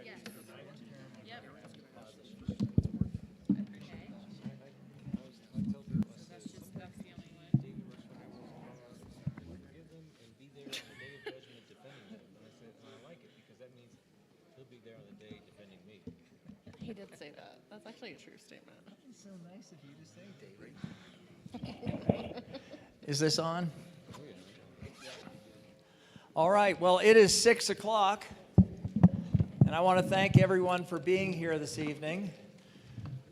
Yes. Yep. Okay. So that's the only one. Forgive them and be there on the day of judgment defending them. And I said, and I like it because that means he'll be there on the day defending me. He did say that. That's actually a true statement. It's so nice of you to say, David. Is this on? Oh, yeah. All right, well, it is 6 o'clock, and I want to thank everyone for being here this evening.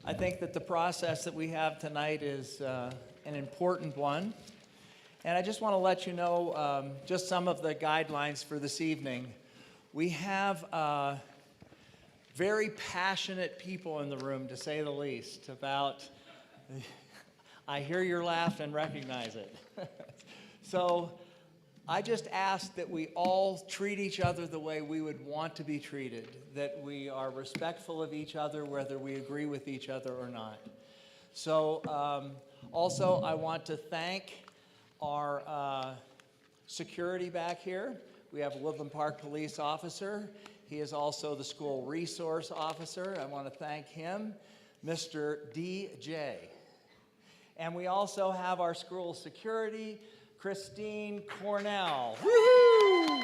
I think that the process that we have tonight is an important one, and I just want to let you know just some of the guidelines for this evening. We have very passionate people in the room, to say the least, about... I hear your laugh and recognize it. So I just ask that we all treat each other the way we would want to be treated, that we are respectful of each other, whether we agree with each other or not. So also I want to thank our security back here. We have a Woodland Park police officer. He is also the school resource officer. I want to thank him, Mr. DJ. And we also have our school security, Christine Cornell. Woo-hoo!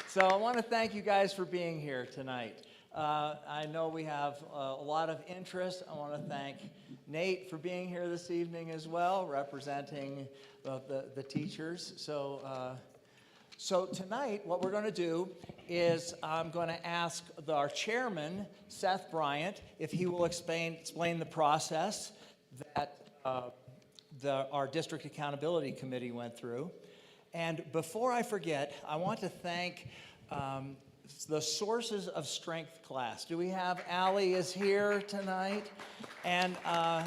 So I want to thank you guys for being here tonight. I know we have a lot of interest. I want to thank Nate for being here this evening as well, representing the teachers. So tonight, what we're going to do is I'm going to ask our chairman, Seth Bryant, if he will explain the process that our District Accountability Committee went through. And before I forget, I want to thank the Sources of Strength class. Do we have Allie is here tonight? And I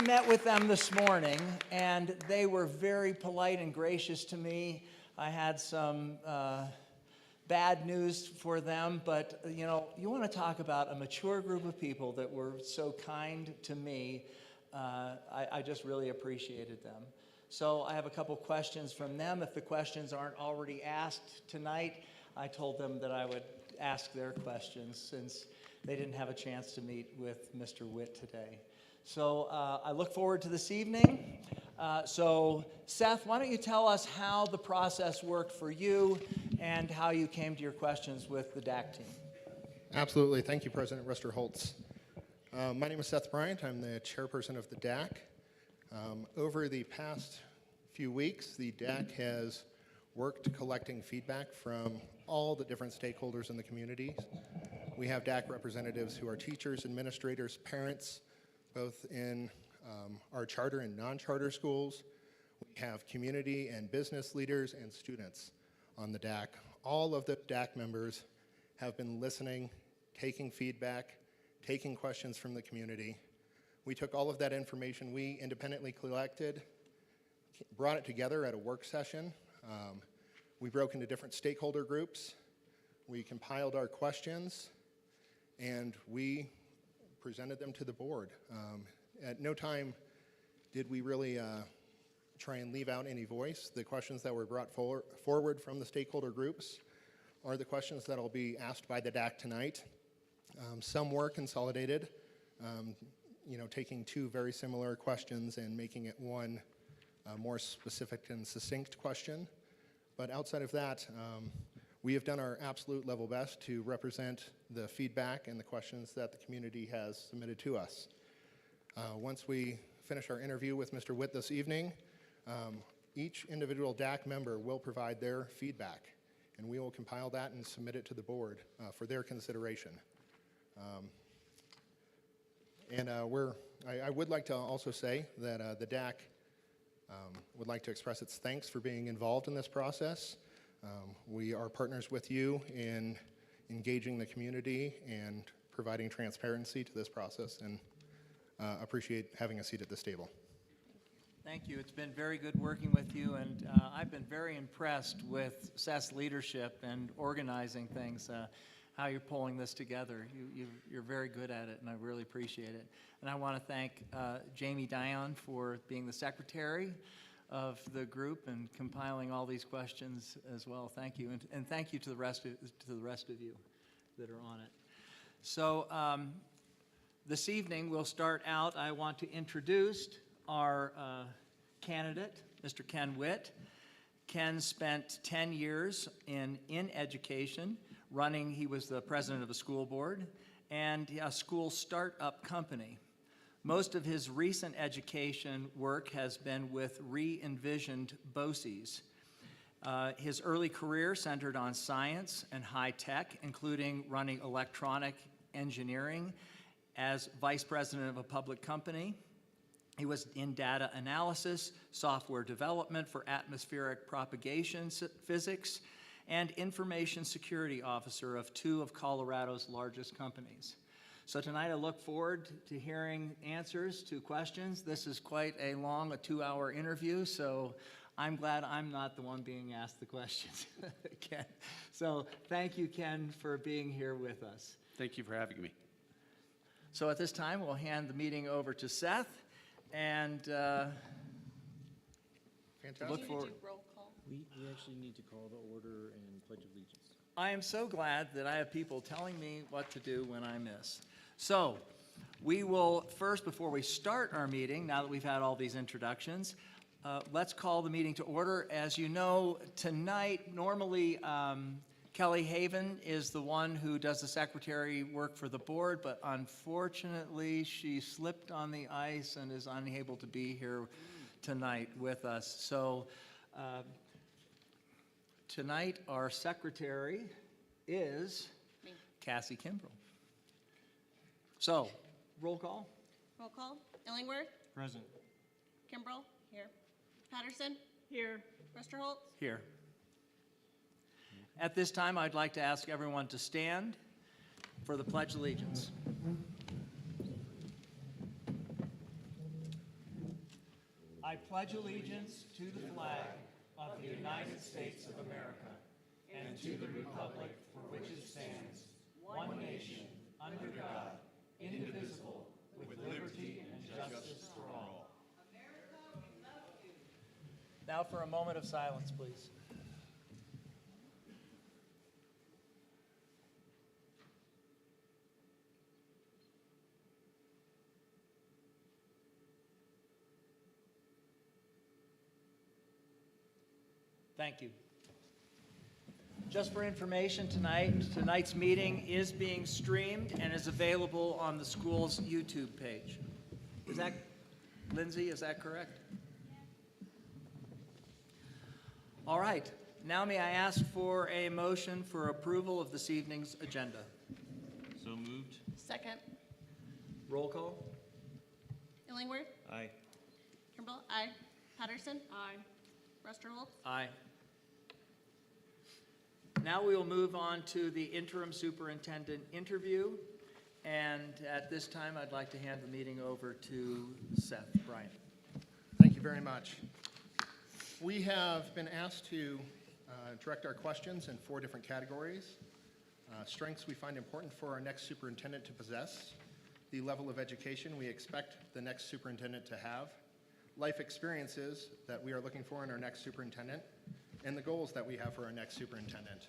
met with them this morning, and they were very polite and gracious to me. I had some bad news for them, but you know, you want to talk about a mature group of people that were so kind to me. I just really appreciated them. So I have a couple questions from them. If the questions aren't already asked tonight, I told them that I would ask their questions since they didn't have a chance to meet with Mr. Witt today. So I look forward to this evening. So Seth, why don't you tell us how the process worked for you and how you came to your questions with the DAC team? Absolutely. Thank you, President Ruster-Holtz. My name is Seth Bryant. I'm the chairperson of the DAC. Over the past few weeks, the DAC has worked collecting feedback from all the different stakeholders in the community. We have DAC representatives who are teachers, administrators, parents, both in our charter and non-charter schools. We have community and business leaders and students on the DAC. All of the DAC members have been listening, taking feedback, taking questions from the community. We took all of that information we independently collected, brought it together at a work session. We broke into different stakeholder groups. We compiled our questions, and we presented them to the board. At no time did we really try and leave out any voice. The questions that were brought forward from the stakeholder groups are the questions that will be asked by the DAC tonight. Some were consolidated, taking two very similar questions and making it one more specific and succinct question. But outside of that, we have done our absolute level best to represent the feedback and the questions that the community has submitted to us. Once we finish our interview with Mr. Witt this evening, each individual DAC member will provide their feedback, and we will compile that and submit it to the board for their consideration. I would like to also say that the DAC would like to express its thanks for being involved in this process. We are partners with you in engaging the community and providing transparency to this process, and appreciate having a seat at this table. Thank you. It's been very good working with you, and I've been very impressed with Seth's leadership and organizing things, how you're pulling this together. You're very good at it, and I really appreciate it. And I want to thank Jamie Dion for being the secretary of the group and compiling all these questions as well. Thank you, and thank you to the rest of you. that are on it. So this evening, we'll start out. I want to introduce our candidate, Mr. Ken Witt. Ken spent 10 years in education, he was the president of a school board and a school startup company. Most of his recent education work has been with re-envisioned BOCES. His early career centered on science and high tech, including running electronic engineering as vice president of a public company. He was in data analysis, software development for atmospheric propagation physics, and information security officer of 2 of Colorado's largest companies. So tonight I look forward to hearing answers to questions. This is quite a 2-hour interview, so I'm glad I'm not the one being asked the questions, Ken. So thank you, Ken, for being here with us. Thank you for having me. So at this time, we'll hand the meeting over to Seth, and Fantastic. look forward. roll call. We actually need to call the order and pledge allegiance. I am so glad that I have people telling me what to do when I miss. So we will first, before we start our meeting, now that we've had all these introductions, let's call the meeting to order. As you know, tonight, normally Kelly Haven is the one who does the secretary work for the board, but unfortunately she slipped on the ice and is unable to be here tonight with us. So tonight our secretary is Me. Cassie Kimbrell. So, roll call. Roll call. Illingworth. Present. Kimbrell. Here. Patterson. Here. Westerholt. Here. At this time, I'd like to ask everyone to stand for the Pledge of Allegiance. I pledge allegiance to the flag of the United States of America and to the republic for which it stands, one nation, under God, indivisible, with liberty and justice for all. Now for a moment of silence, please. Thank you. Just for information tonight's meeting is being streamed and is available on the school's YouTube page. Is that, Lindsay, is that correct? All right. Now may I ask for a motion for approval of this evening's agenda? So moved. Second. Roll call. Illingworth. Aye. Kimbrell. Aye. Patterson. Aye. Westerholt. Aye. Now we will move on to the interim superintendent interview. And at this time, I'd like to hand the meeting over to Seth Bryant. Thank you very much. We have been asked to direct our questions in 4 different categories. Strengths we find important for our next superintendent to possess, the level of education we expect the next superintendent to have, life experiences that we are looking for in our next superintendent, and the goals that we have for our next superintendent.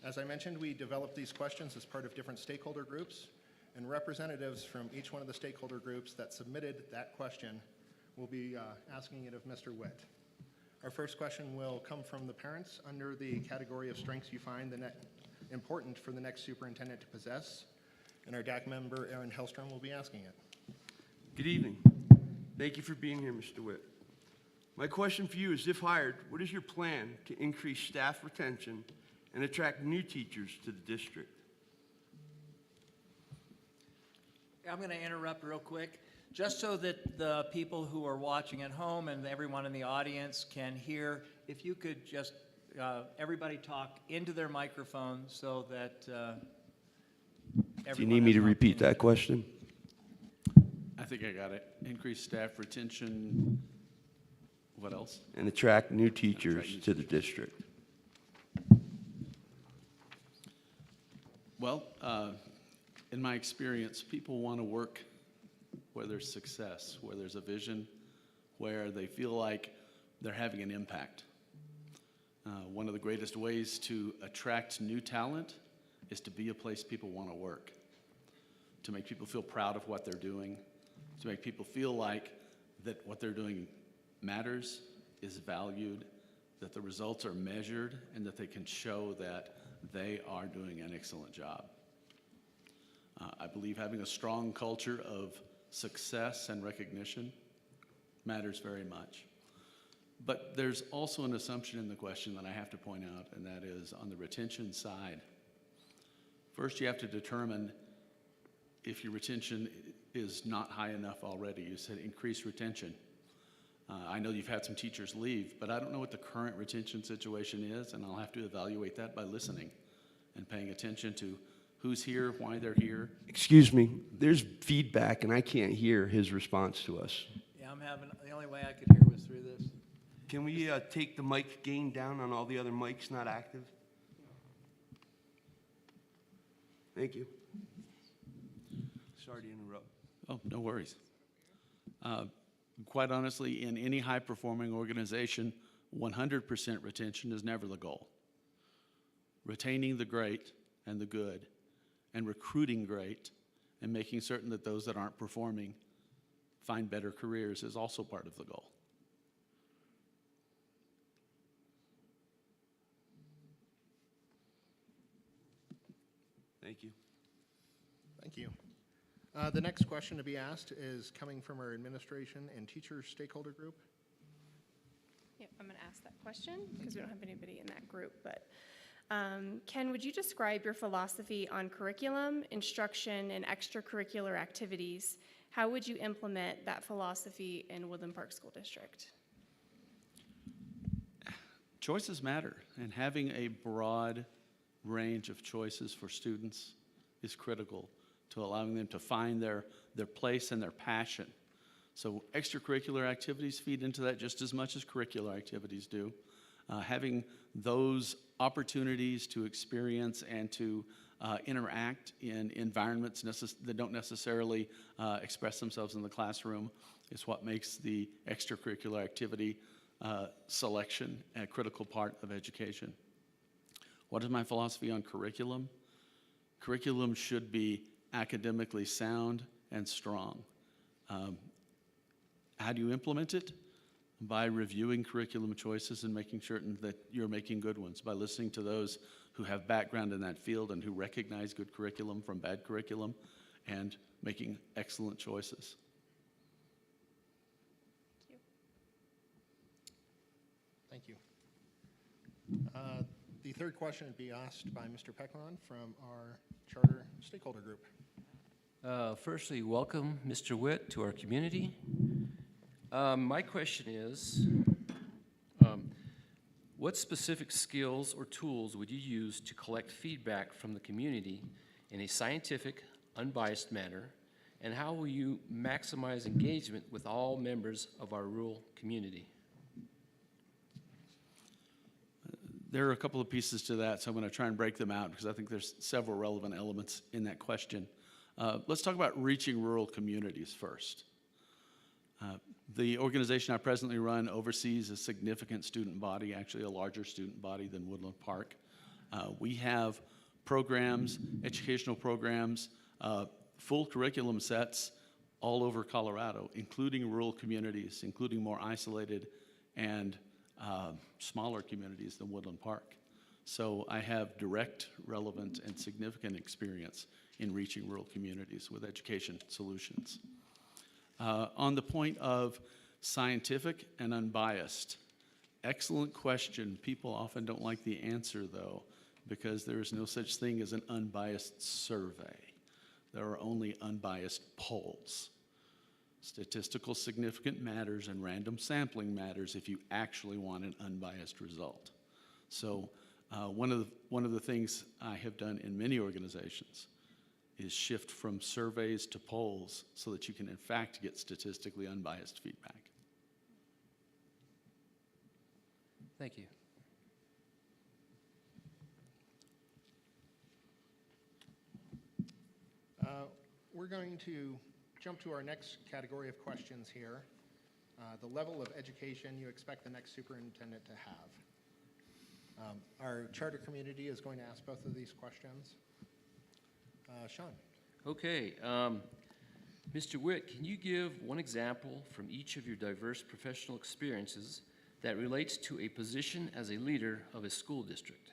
As I mentioned, we developed these questions as part of different stakeholder groups, and representatives from each one of the stakeholder groups that submitted that question will be asking it of Mr. Witt. Our first question will come from the parents under the category of strengths you find important for the next superintendent to possess, and our DAC member, Aaron Hellstrom, will be asking it. Good evening. Thank you for being here, Mr. Witt. My question for you is, if hired, what is your plan to increase staff retention and attract new teachers to the district? I'm going to interrupt real quick, just so that the people who are watching at home and everyone in the audience can hear. If you could just, everybody talk into their microphone so that everyone. Do you need me has to an repeat that opportunity. question? I think I got it. Increase staff retention. What else? And attract new teachers new to the district. Well, in my experience, people want to work where there's success, where there's a vision, where they feel like they're having an impact. One of the greatest ways to attract new talent is to be a place people want to work, to make people feel proud of what they're doing, to make people feel like that what they're doing matters, is valued, that the results are measured, and that they can show that they are doing an excellent job. I believe having a strong culture of success and recognition matters very much. But there's also an assumption in the question that I have to point out, and that is on the retention side. First, you have to determine if your retention is not high enough already. You said increase retention. I know you've had some teachers leave, but I don't know what the current retention situation is, and I'll have to evaluate that by listening and paying attention to who's here, why they're here. Excuse me, there's feedback and I can't hear his response to us. Yeah, the only way I could hear was through this. Can we take the mic gain down on all the other mics not active? Thank you. Sorry to interrupt. Oh, no worries. Quite honestly, in any high-performing organization, 100% retention is never the goal. Retaining the great and the good, and recruiting great, and making certain that those that aren't performing find better careers is also part of the goal. Thank you. Thank you. The next question to be asked is coming from our administration and teachers stakeholder group. Yep, I'm going to ask that question because we don't have anybody in that group. But Ken, would you describe your philosophy on curriculum, instruction, and extracurricular activities? How would you implement that philosophy in Woodland Park School District? Choices matter, and having a broad range of choices for students is critical to allowing them to find their place and their passion. So extracurricular activities feed into that just as much as curricular activities do. Having those opportunities to experience and to interact in environments that don't necessarily express themselves in the classroom is what makes the extracurricular activity selection a critical part of education. What is my philosophy on curriculum? Curriculum should be academically sound and strong. How do you implement it? By reviewing curriculum choices and making certain that you're making good ones, by listening to those who have background in that field and who recognize good curriculum from bad curriculum, and making excellent choices. Thank you. The third question would be asked by Mr. Peckman from our charter stakeholder group. Firstly, welcome, Mr. Witt, to our community. My question is, what specific skills or tools would you use to collect feedback from the community in a scientific, unbiased manner, and how will you maximize engagement with all members of our rural community? There are a couple of pieces to that, so I'm going to try and break them out because I think there's several relevant elements in that question. Let's talk about reaching rural communities first. The organization I presently run oversees a significant student body, actually a larger student body than Woodland Park. We have programs, educational programs, full curriculum sets all over Colorado, including rural communities, including more isolated and smaller communities than Woodland Park. So I have direct, relevant, and significant experience in reaching rural communities with education solutions. On the point of scientific and unbiased, excellent question. People often don't like the answer, though, because there is no such thing as an unbiased survey. There are only unbiased polls. Statistical significance matters and random sampling matters if you actually want an unbiased result. So one of the things I have done in many organizations is shift from surveys to polls so that you can in fact get statistically unbiased feedback. Thank you. We're going to jump to our next category of questions here. The level of education you expect the next superintendent to have. Our charter community is going to ask both of these questions. Sean. Okay, Mr. Witt, can you give one example from each of your diverse professional experiences that relates to a position as a leader of a school district?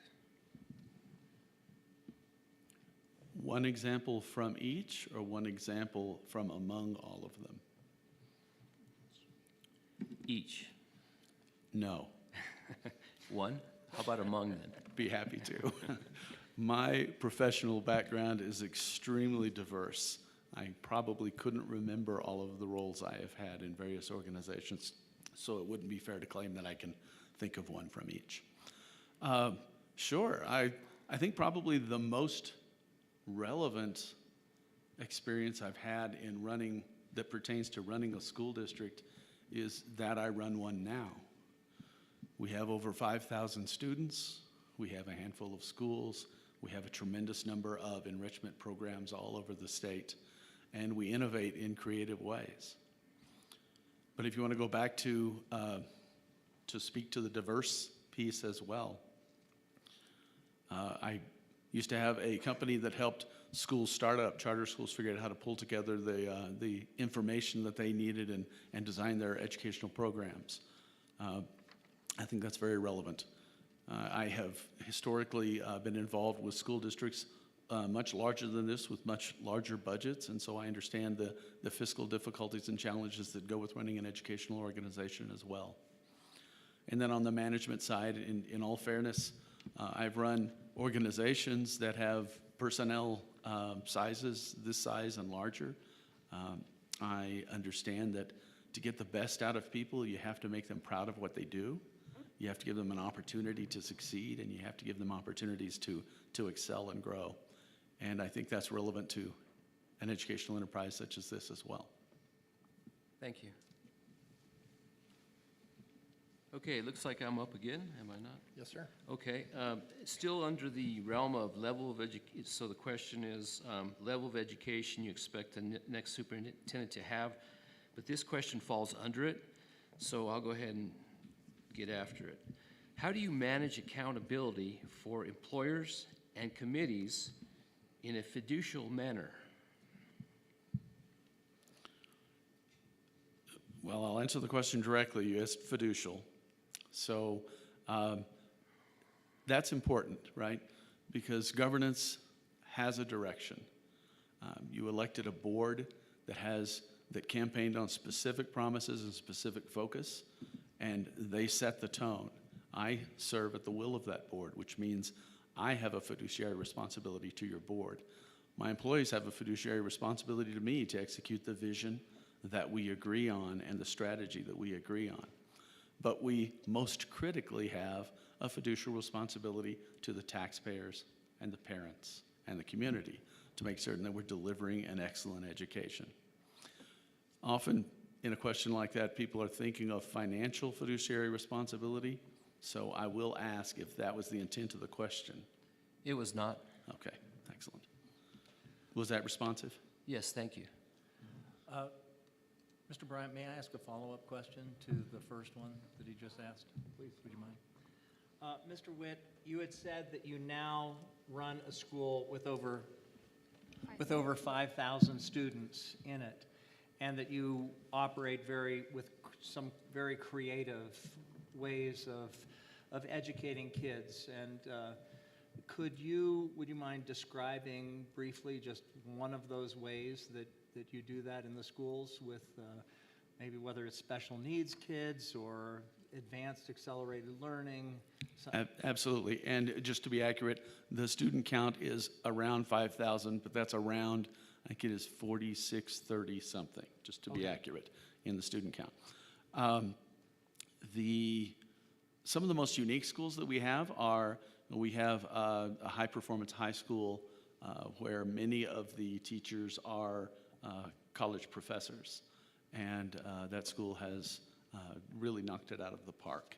One example from each, or one example from among all of them? Each. No. One? How about among then? Be happy to. My professional background is extremely diverse. I probably couldn't remember all of the roles I have had in various organizations, so it wouldn't be fair to claim that I can think of one from each. Sure, I think probably the most relevant experience I've had in running, that pertains to running a school district, is that I run one now. We have over 5,000 students, we have a handful of schools, we have a tremendous number of enrichment programs all over the state, and we innovate in creative ways. But if you want to go back to speak to the diverse piece as well, I used to have a company that helped schools start up, charter schools figure out how to pull together the information that they needed and design their educational programs. I think that's very relevant. I have historically been involved with school districts much larger than this, with much larger budgets, and so I understand the fiscal difficulties and challenges that go with running an educational organization as well. And then on the management side, in all fairness, I've run organizations that have personnel sizes this size and larger. I understand that to get the best out of people, you have to make them proud of what they do. You have to give them an opportunity to succeed, and you have to give them opportunities to excel and grow. And I think that's relevant to an educational enterprise such as this as well. Thank you. Okay, it looks like I'm up again, am I not? Yes, sir. Okay, still under the realm of level of education, so the question is, level of education you expect the next superintendent to have, but this question falls under it, so I'll go ahead and get after it. How do you manage accountability for employers and committees in a fiducial manner? Well, I'll answer the question directly. You asked fiducial. So that's important, right? Because governance has a direction. You elected a board that campaigned on specific promises and specific focus, and they set the tone. I serve at the will of that board, which means I have a fiduciary responsibility to your board. My employees have a fiduciary responsibility to me to execute the vision that we agree on and the strategy that we agree on. But we most critically have a fiduciary responsibility to the taxpayers and the parents and the community to make certain that we're delivering an excellent education. Often in a question like that, people are thinking of financial fiduciary responsibility, so I will ask if that was the intent of the question. It was not. Okay, excellent. Was that responsive? Yes, thank you. Mr. Bryant, may I ask a follow-up question to the first one that he just asked? Please, would you mind? Mr. Witt, you had said that you now run a school with over 5,000 students in it, and that you operate with some very creative ways of educating kids. And would you mind describing briefly just one of those ways that you do that in the schools with maybe whether it's special needs kids or advanced accelerated learning? Absolutely. And just to be accurate, the student count is around 5,000, but that's around, I think it is 4630 something, just to be accurate in the student count. Some of the most unique schools that we have are, we have a high-performance high school where many of the teachers are college professors, and that school has really knocked it out of the park.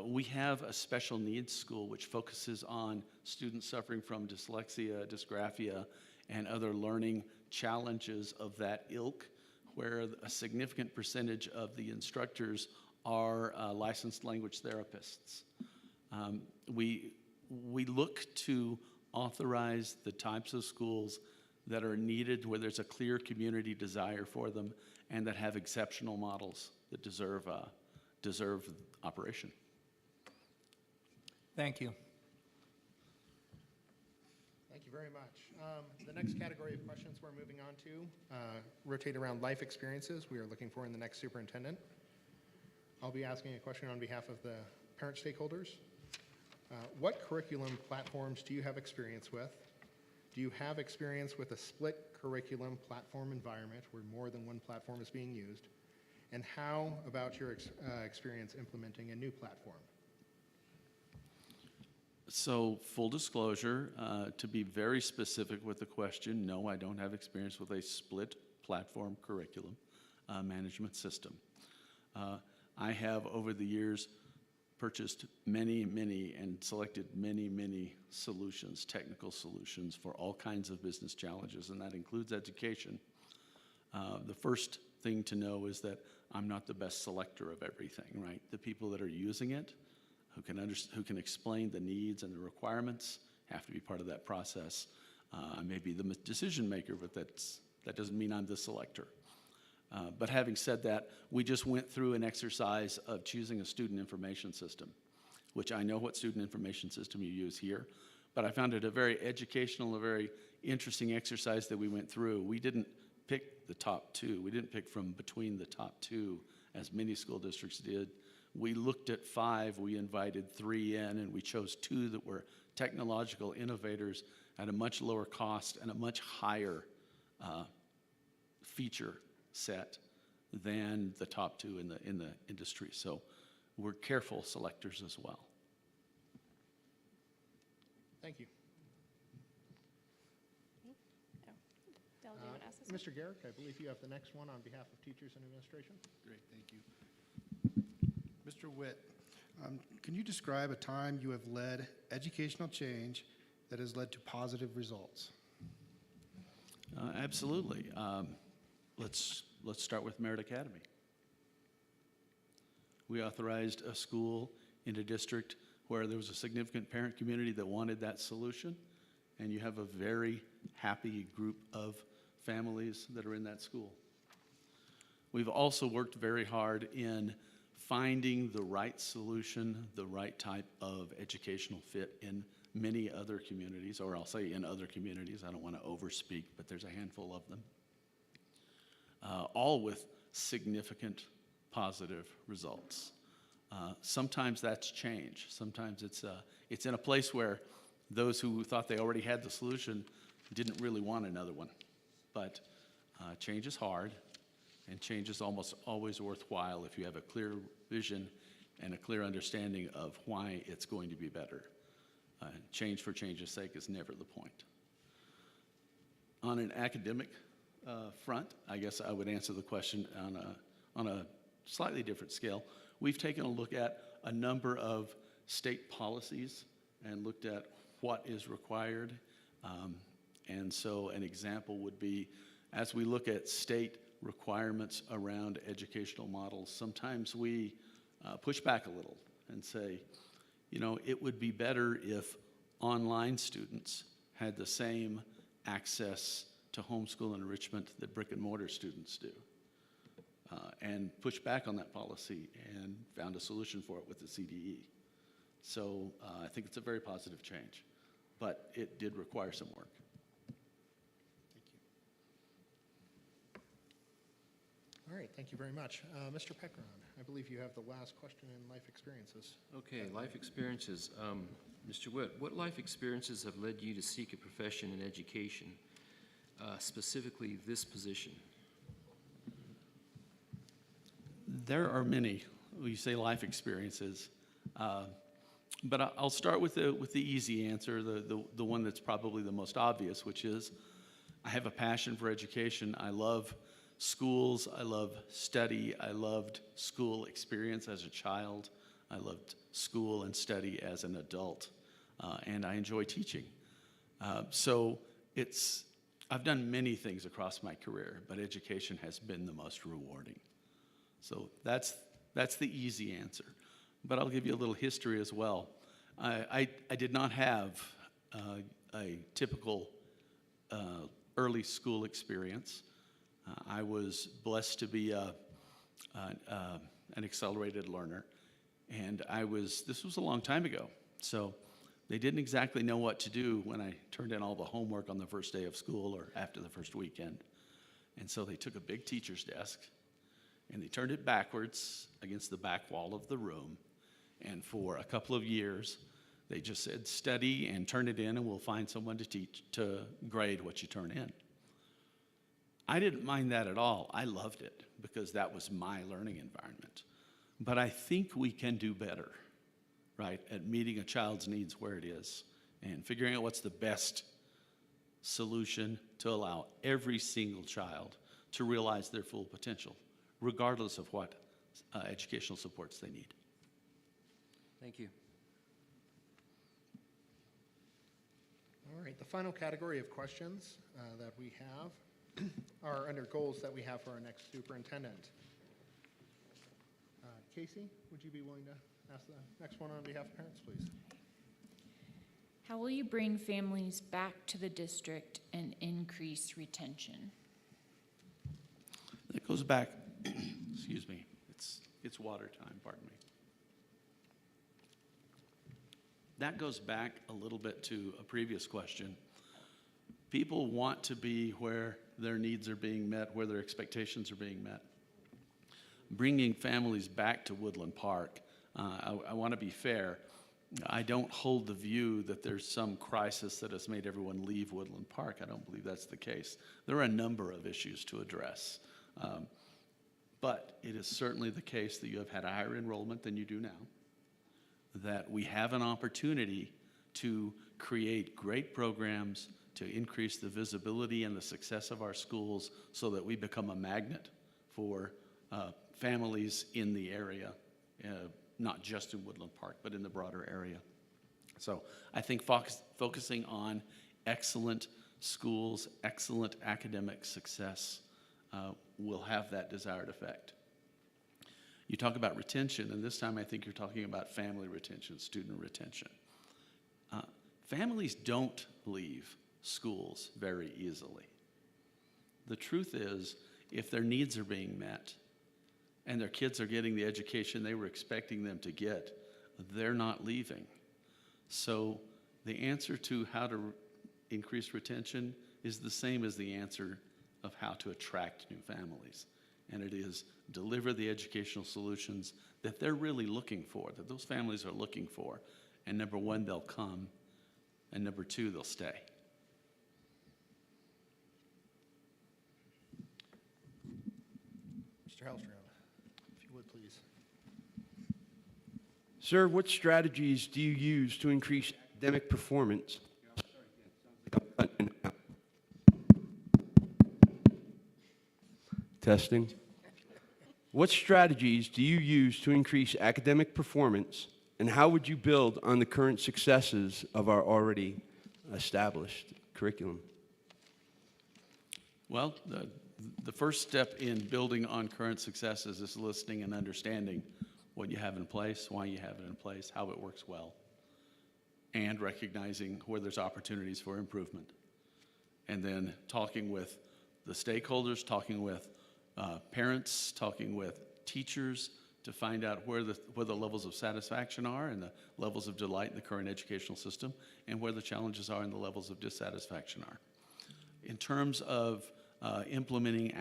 We have a special needs school which focuses on students suffering from dyslexia, dysgraphia, and other learning challenges of that ilk, where a significant percentage of the instructors are licensed language therapists. We look to authorize the types of schools that are needed, where there's a clear community desire for them, and that have exceptional models that deserve operation. Thank you. Thank you very much. The next category of questions we're moving on to rotate around life experiences we are looking for in the next superintendent. I'll be asking a question on behalf of the parent stakeholders. What curriculum platforms do you have experience with? Do you have experience with a split curriculum platform environment where more than one platform is being used? And how about your experience implementing a new platform? So, full disclosure, to be very specific with the question, no, I don't have experience with a split platform curriculum management system. I have, over the years, purchased many, and selected many solutions, technical solutions for all kinds of business challenges, and that includes education. The first thing to know is that I'm not the best selector of everything, right? The people that are using it, who can explain the needs and the requirements, have to be part of that process. I may be the decision maker, but that doesn't mean I'm the selector. But having said that, we just went through an exercise of choosing a student information system, which I know what student information system you use here, but I found it a very educational, a very interesting exercise that we went through. We didn't pick the top two. We didn't pick from between the top two, as many school districts did. We looked at 5, we invited 3 in, and we chose 2 that were technological innovators at a much lower cost and a much higher feature set than the top 2 in the industry. So we're careful selectors as well. Thank you. Del, do you want to ask this one? Mr. Garrick, I believe you have the next one on behalf of teachers and administration. Great, thank you. Mr. Witt, can you describe a time you have led educational change that has led to positive results? Absolutely. Let's start with Merit Academy. We authorized a school in a district where there was a significant parent community that wanted that solution, and you have a very happy group of families that are in that school. We've also worked very hard in finding the right solution, the right type of educational fit in many other communities, or I'll say in other communities. I don't want to overspeak, but there's a handful of them. All with significant positive results. Sometimes that's change. Sometimes it's in a place where those who thought they already had the solution didn't really want another one. But change is hard, and change is almost always worthwhile if you have a clear vision and a clear understanding of why it's going to be better. Change for change's sake is never the point. On an academic front, I guess I would answer the question on a slightly different scale. We've taken a look at a number of state policies and looked at what is required. And so an example would be, as we look at state requirements around educational models, sometimes we push back a little and say, you know, it would be better if online students had the same access to homeschool enrichment that brick and mortar students do, and push back on that policy and found a solution for it with the CDE. So I think it's a very positive change, but it did require some work. All right, thank you very much. Mr. Peckron, I believe you have the last question in life experiences. Okay, life experiences. Mr. Witt, what life experiences have led you to seek a profession in education, specifically this position? There are many. You say life experiences, but I'll start with the easy answer, the one that's probably the most obvious, which is I have a passion for education. I love schools. I love study. I loved school experience as a child. I loved school and study as an adult, and I enjoy teaching. So I've done many things across my career, but education has been the most rewarding. So that's the easy answer. But I'll give you a little history as well. I did not have a typical early school experience. I was blessed to be an accelerated learner, and this was a long time ago, so they didn't exactly know what to do when I turned in all the homework on the first day of school or after the first weekend. And so they took a big teacher's desk, and they turned it backwards against the back wall of the room, and for a couple of years, they just said, study and turn it in, and we'll find someone to grade what you turn in. I didn't mind that at all. I loved it because that was my learning environment. But I think we can do better, right, at meeting a child's needs where it is and figuring out what's the best solution to allow every single child to realize their full potential, regardless of what educational supports they need. Thank you. All right, the final category of questions that we have are under goals that we have for our next superintendent. Casey, would you be willing to ask the next one on behalf of parents, please? How will you bring families back to the district and increase retention? It goes back, excuse me, it's water time, pardon me. That goes back a little bit to a previous question. People want to be where their needs are being met, where their expectations are being met. Bringing families back to Woodland Park, I want to be fair. I don't hold the view that there's some crisis that has made everyone leave Woodland Park. I don't believe that's the case. There are a number of issues to address. But it is certainly the case that you have had a higher enrollment than you do now, that we have an opportunity to create great programs to increase the visibility and the success of our schools so that we become a magnet for families in the area, not just in Woodland Park, but in the broader area. So I think focusing on excellent schools, excellent academic success will have that desired effect. You talk about retention, and this time I think you're talking about family retention, student retention. Families don't leave schools very easily. The truth is, if their needs are being met and their kids are getting the education they were expecting them to get, they're not leaving. So the answer to how to increase retention is the same as the answer of how to attract new families. And it is deliver the educational solutions that they're really looking for, that those families are looking for. And number one, they'll come. And number two, they'll stay. Mr. Hellstrom, if you would, please. Sir, what strategies do you use to increase academic performance? Testing. What strategies do you use to increase academic performance, and how would you build on the current successes of our already established curriculum? Well, the first step in building on current successes is listening and understanding what you have in place, why you have it in place, how it works well, and recognizing where there's opportunities for improvement. And then talking with the stakeholders, talking with parents, talking with teachers to find out where the levels of satisfaction are and the levels of delight in the current educational system, and where the challenges are and the levels of dissatisfaction are. In terms of improving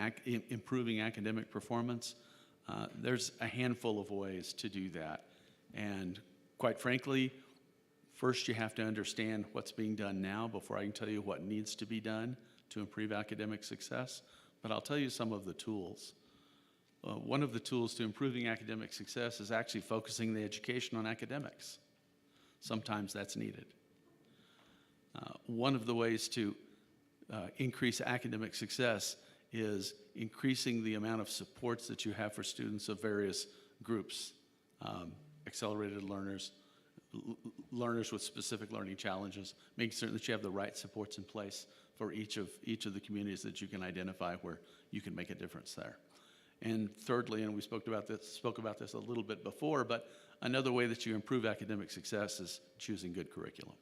academic performance, there's a handful of ways to do that. And quite frankly, first you have to understand what's being done now before I can tell you what needs to be done to improve academic success. But I'll tell you some of the tools. One of the tools to improving academic success is actually focusing the education on academics. Sometimes that's needed. One of the ways to increase academic success is increasing the amount of supports that you have for students of various groups, accelerated learners, learners with specific learning challenges, making certain that you have the right supports in place for each of the communities that you can identify where you can make a difference there. And thirdly, and we spoke about this a little bit before, but another way that you improve academic success is choosing good curriculum.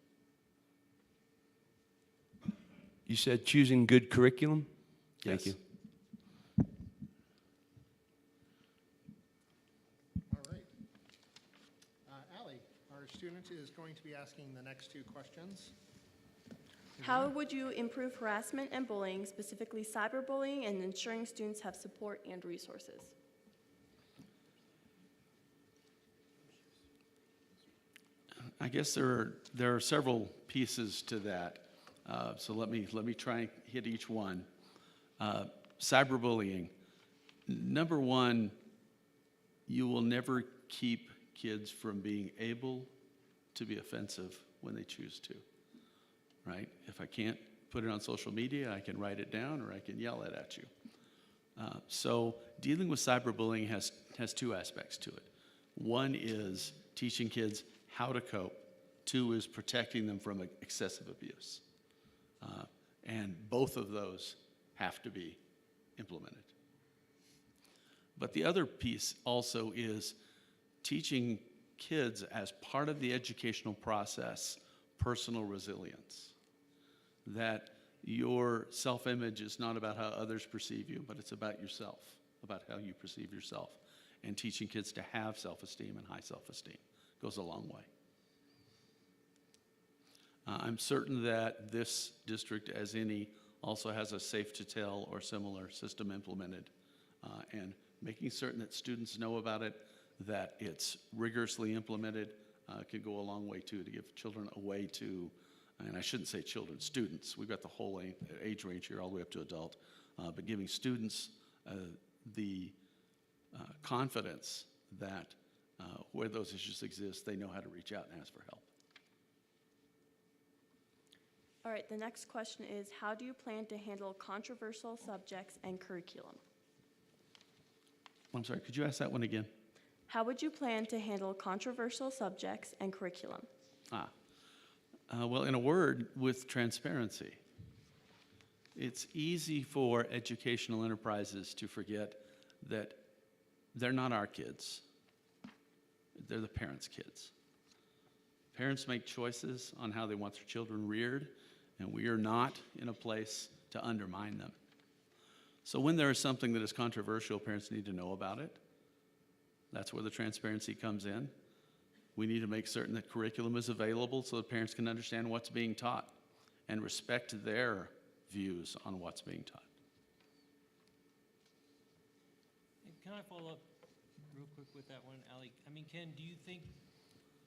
You said choosing good curriculum? Thank Yes. you. All right. Allie, our student is going to be asking the next two questions. How would you improve harassment and bullying, specifically cyberbullying, and ensuring students have support and resources? I guess there are several pieces to that. So let me try and hit each one. Cyberbullying. Number one, you will never keep kids from being able to be offensive when they choose to, right? If I can't put it on social media, I can write it down or I can yell it at you. So dealing with cyberbullying has two aspects to it. One is teaching kids how to cope. Two is protecting them from excessive abuse. And both of those have to be implemented. But the other piece also is teaching kids as part of the educational process personal resilience. That your self-image is not about how others perceive you, but it's about yourself, about how you perceive yourself. And teaching kids to have self-esteem and high self-esteem goes a long way. I'm certain that this district, as any, also has a Safe to Tell or similar system implemented. And making certain that students know about it, that it's rigorously implemented, could go a long way too, to give children a way to, and I shouldn't say children, students. We've got the whole age range here all the way up to adult. But giving students the confidence that where those issues exist, they know how to reach out and ask for help. All right, the next question is, how do you plan to handle controversial subjects and curriculum? I'm sorry, could you ask that one again? How would you plan to handle controversial subjects and curriculum? Well, in a word, with transparency. It's easy for educational enterprises to forget that they're not our kids. They're the parents' kids. Parents make choices on how they want their children reared, and we are not in a place to undermine them. So when there is something that is controversial, parents need to know about it. That's where the transparency comes in. We need to make certain that curriculum is available so that parents can understand what's being taught and respect their views on what's being taught. And can I follow up real quick with that one, Allie? I mean, Ken, do you think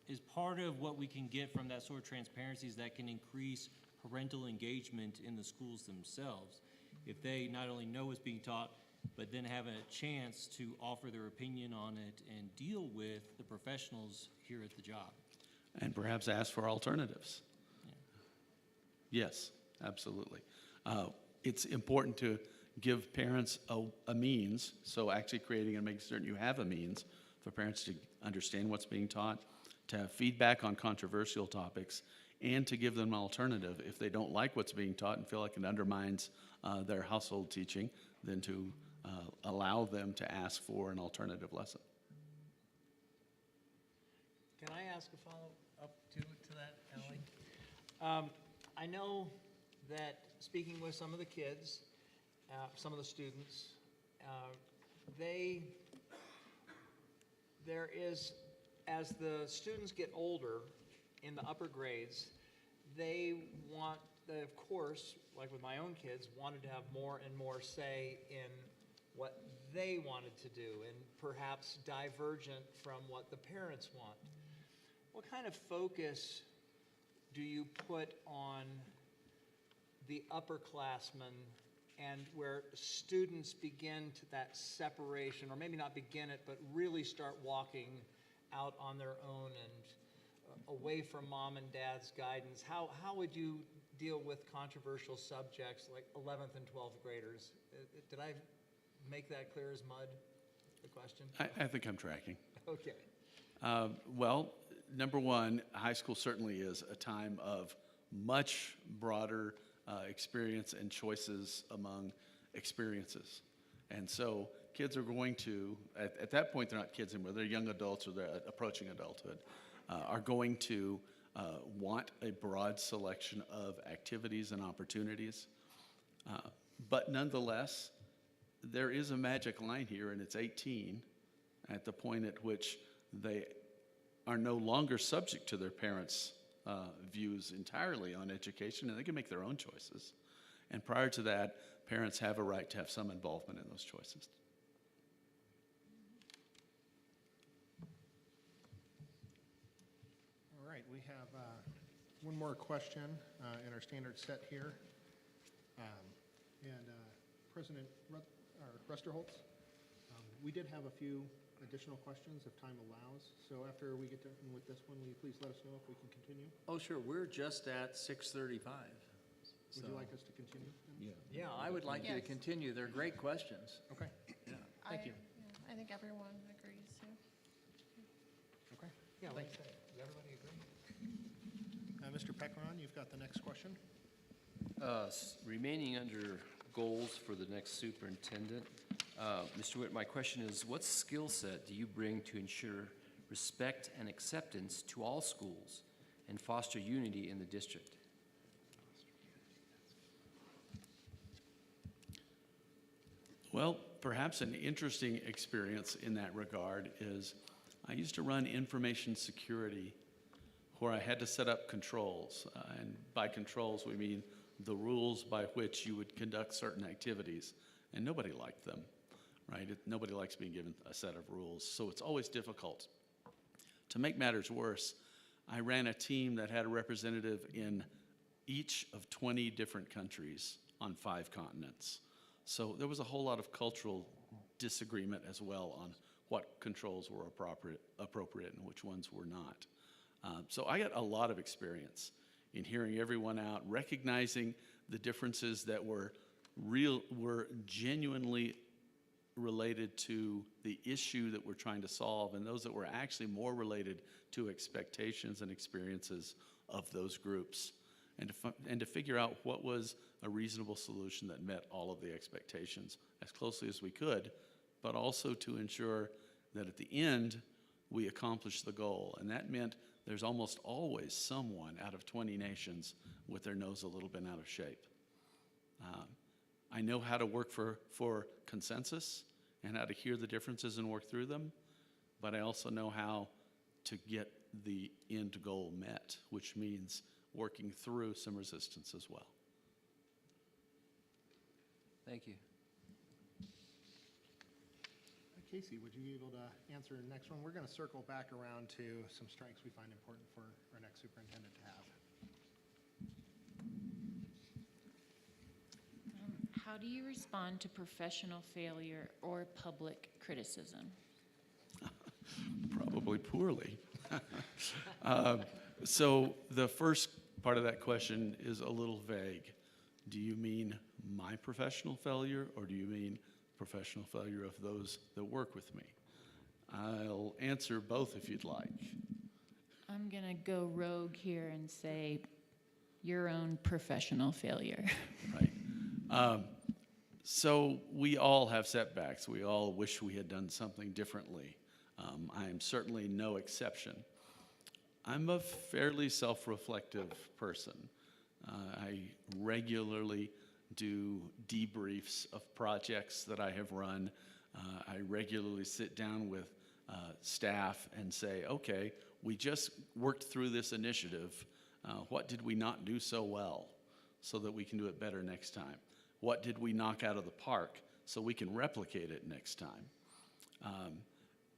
is part of what we can get from that sort of transparency is that can increase parental engagement in the schools themselves if they not only know what's being taught, but then have a chance to offer their opinion on it and deal with the professionals here at the job? And perhaps ask for alternatives. Yeah. Yes, absolutely. It's important to give parents a means, so actually creating and making certain you have a means for parents to understand what's being taught, to have feedback on controversial topics, and to give them an alternative if they don't like what's being taught and feel like it undermines their household teaching, then to allow them to ask for an alternative lesson. Can I ask a follow-up to that, Ellie? I know that speaking with some of the kids, some of the students, there is, as the students get older in the upper grades, they want, of course, like with my own kids, wanted to have more and more say in what they wanted to do and perhaps divergent from what the parents want. What kind of focus do you put on the upperclassmen and where students begin to that separation, or maybe not begin it, but really start walking out on their own and away from mom and dad's guidance? How would you deal with controversial subjects like 11th and 12th graders? Did I make that clear as mud, the question? I think I'm tracking. Okay. Well, number one, high school certainly is a time of much broader experience and choices among experiences. And so kids are going to, at that point, they're not kids anymore, they're young adults or they're approaching adulthood, are going to want a broad selection of activities and opportunities. But nonetheless, there is a magic line here, and it's 18, at the point at which they are no longer subject to their parents' views entirely on education, and they can make their own choices. And prior to that, parents have a right to have some involvement in those choices. All right, we have one more question in our standard set here. President Rusterholz, we did have a few additional questions if time allows. So after we get done with this one, will you please let us know if we can continue? Oh, sure, we're just at 6:35. Would you like us to continue? then? Yeah, I would like you to Yes. continue. They're great questions. Okay, Yeah. thank you. I think everyone agrees, too. Okay. Yeah, like that. Does everybody agree? Mr. Peckron, you've got the next question. Remaining under goals for the next superintendent, Mr. Witt, my question is, what skill set do you bring to ensure respect and acceptance to all schools and foster unity in the district? Well, perhaps an interesting experience in that regard is I used to run information security where I had to set up controls. And by controls, we mean the rules by which you would conduct certain activities. And nobody liked them, right? Nobody likes being given a set of rules. So it's always difficult. To make matters worse, I ran a team that had a representative in each of 20 different countries on 5 continents. So there was a whole lot of cultural disagreement as well on what controls were appropriate and which ones were not. So I got a lot of experience in hearing everyone out, recognizing the differences that were genuinely related to the issue that we're trying to solve, and those that were actually more related to expectations and experiences of those groups, and to figure out what was a reasonable solution that met all of the expectations as closely as we could, but also to ensure that at the end we accomplished the goal. And that meant there's almost always someone out of 20 nations with their nose a little bit out of shape. I know how to work for consensus and how to hear the differences and work through them, but I also know how to get the end goal met, which means working through some resistance as well. Thank you. Casey, would you be able to answer the next one? We're going to circle back around to some strengths we find important for our next superintendent to have. How do you respond to professional failure or public criticism? Probably poorly. So the first part of that question is a little vague. Do you mean my professional failure, or do you mean professional failure of those that work with me? I'll answer both if you'd like. I'm going to go rogue here and say your own professional failure. Right. So we all have setbacks. We all wish we had done something differently. I am certainly no exception. I'm a fairly self-reflective person. I regularly do debriefs of projects that I have run. I regularly sit down with staff and say, okay, we just worked through this initiative. What did we not do so well so that we can do it better next time? What did we knock out of the park so we can replicate it next time?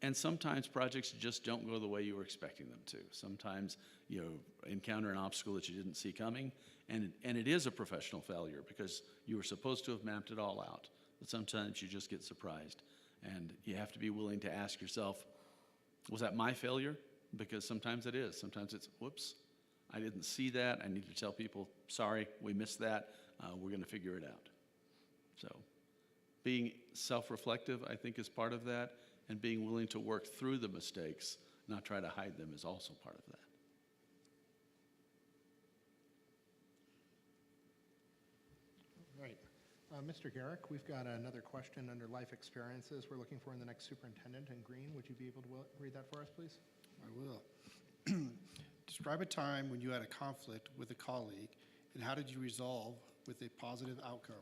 And sometimes projects just don't go the way you were expecting them to. Sometimes you encounter an obstacle that you didn't see coming, and it is a professional failure because you were supposed to have mapped it all out. But sometimes you just get surprised, and you have to be willing to ask yourself, was that my failure? Because sometimes it is. Sometimes it's, whoops, I didn't see that. I need to tell people, sorry, we missed that. We're going to figure it out. So being self-reflective, I think, is part of that, and being willing to work through the mistakes, not try to hide them, is also part of that. Right. Mr. Garrick, we've got another question under life experiences we're looking for in the next superintendent in green. Would you be able to read that for us, please? I will. Describe a time when you had a conflict with a colleague, and how did you resolve with a positive outcome?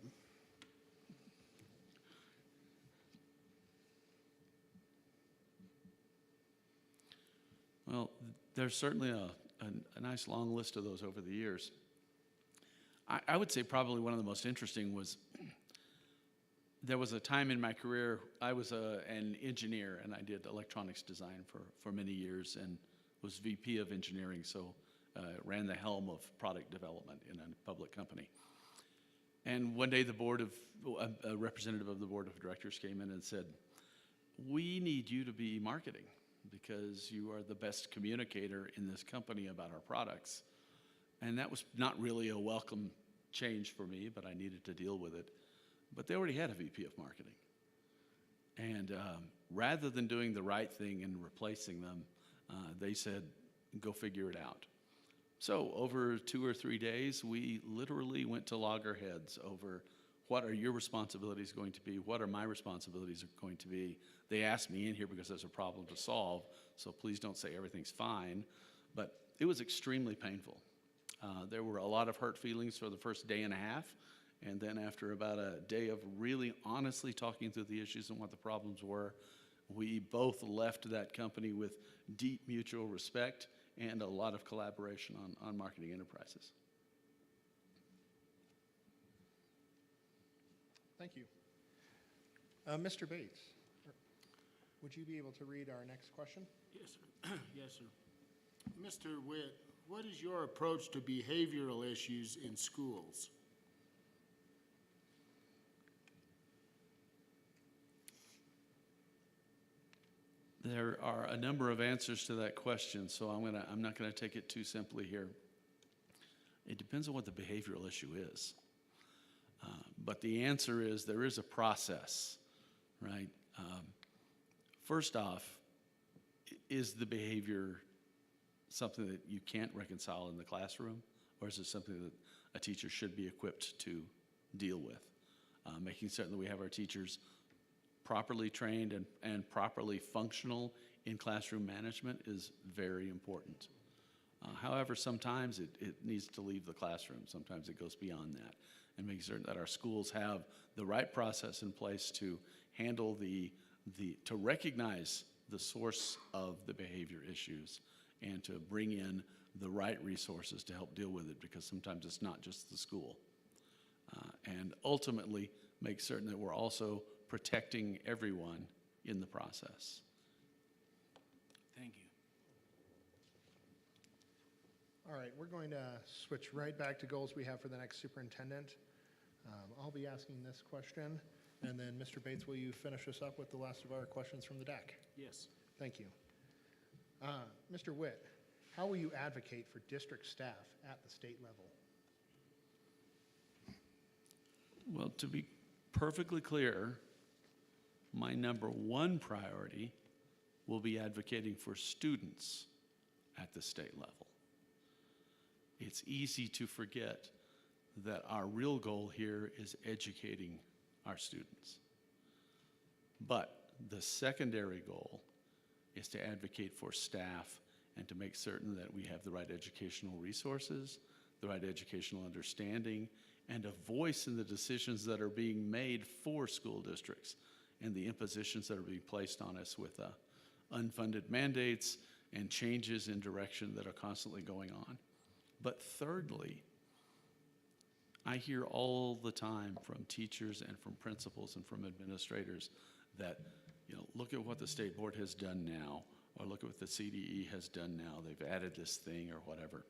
Well, there's certainly a nice long list of those over the years. I would say probably one of the most interesting was there was a time in my career, I was an engineer and I did electronics design for many years and was VP of engineering, so ran the helm of product development in a public company. And one day a representative of the board of directors came in and said, "We need you to be marketing because you are the best communicator in this company about our products." And that was not really a welcome change for me, but I needed to deal with it. But they already had a VP of marketing. And rather than doing the right thing and replacing them, they said, "Go figure it out." So over 2 or 3 days, we literally went to loggerheads over what are your responsibilities going to be, what are my responsibilities going to be. They asked me in here because there's a problem to solve, so please don't say everything's fine. But it was extremely painful. There were a lot of hurt feelings for the first day and a half, and then after about a day of really honestly talking through the issues and what the problems were, we both left that company with deep mutual respect and a lot of collaboration on marketing enterprises. Thank you. Mr. Bates, would you be able to read our next question? Yes, sir. Yes, sir. Mr. Witt, what is your approach to behavioral issues in schools? There are a number of answers to that question, so I'm not going to take it too simply here. It depends on what the behavioral issue is. But the answer is there is a process, right? First off, is the behavior something that you can't reconcile in the classroom, or is it something that a teacher should be equipped to deal with? Making certain that we have our teachers properly trained and properly functional in classroom management is very important. However, sometimes it needs to leave the classroom. Sometimes it goes beyond that. And making certain that our schools have the right process in place to handle to recognize the source of the behavior issues and to bring in the right resources to help deal with it, because sometimes it's not just the school. And ultimately, make certain that we're also protecting everyone in the process. Thank you. All right, we're going to switch right back to goals we have for the next superintendent. I'll be asking this question, and then Mr. Bates, will you finish us up with the last of our questions from the DAC? Yes. Thank you. Mr. Witt, how will you advocate for district staff at the state level? Well, to be perfectly clear, my number one priority will be advocating for students at the state level. It's easy to forget that our real goal here is educating our students. But the secondary goal is to advocate for staff and to make certain that we have the right educational resources, the right educational understanding, and a voice in the decisions that are being made for school districts and the impositions that are being placed on us with unfunded mandates and changes in direction that are constantly going on. But thirdly, I hear all the time from teachers and from principals and from administrators that, look at what the state board has done now, or look at what the CDE has done now. They've added this thing or whatever.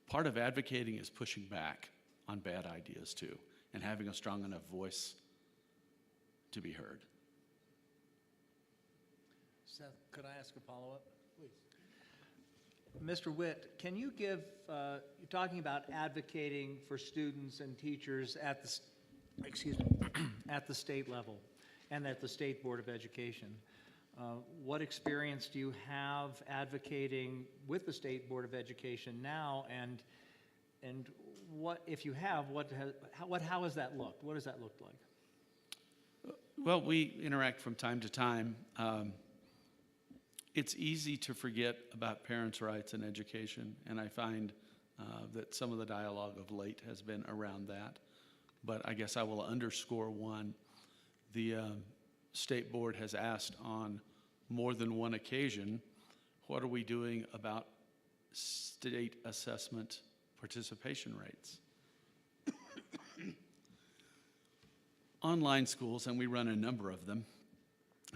Part of advocating is pushing back on bad ideas too, and having a strong enough voice to be heard. Seth, could I ask a follow-up? Please. Mr. Witt, can you give, you're talking about advocating for students and teachers at the state level and at the State Board of Education. What experience do you have advocating with the State Board of Education now, and what, if you have, how has that looked? What does that look like? Well, we interact from time to time. It's easy to forget about parents' rights and education, and I find that some of the dialogue of late has been around that. But I guess I will underscore one. The State Board has asked on more than one occasion, what are we doing about state assessment participation rates? Online schools, and we run a number of them,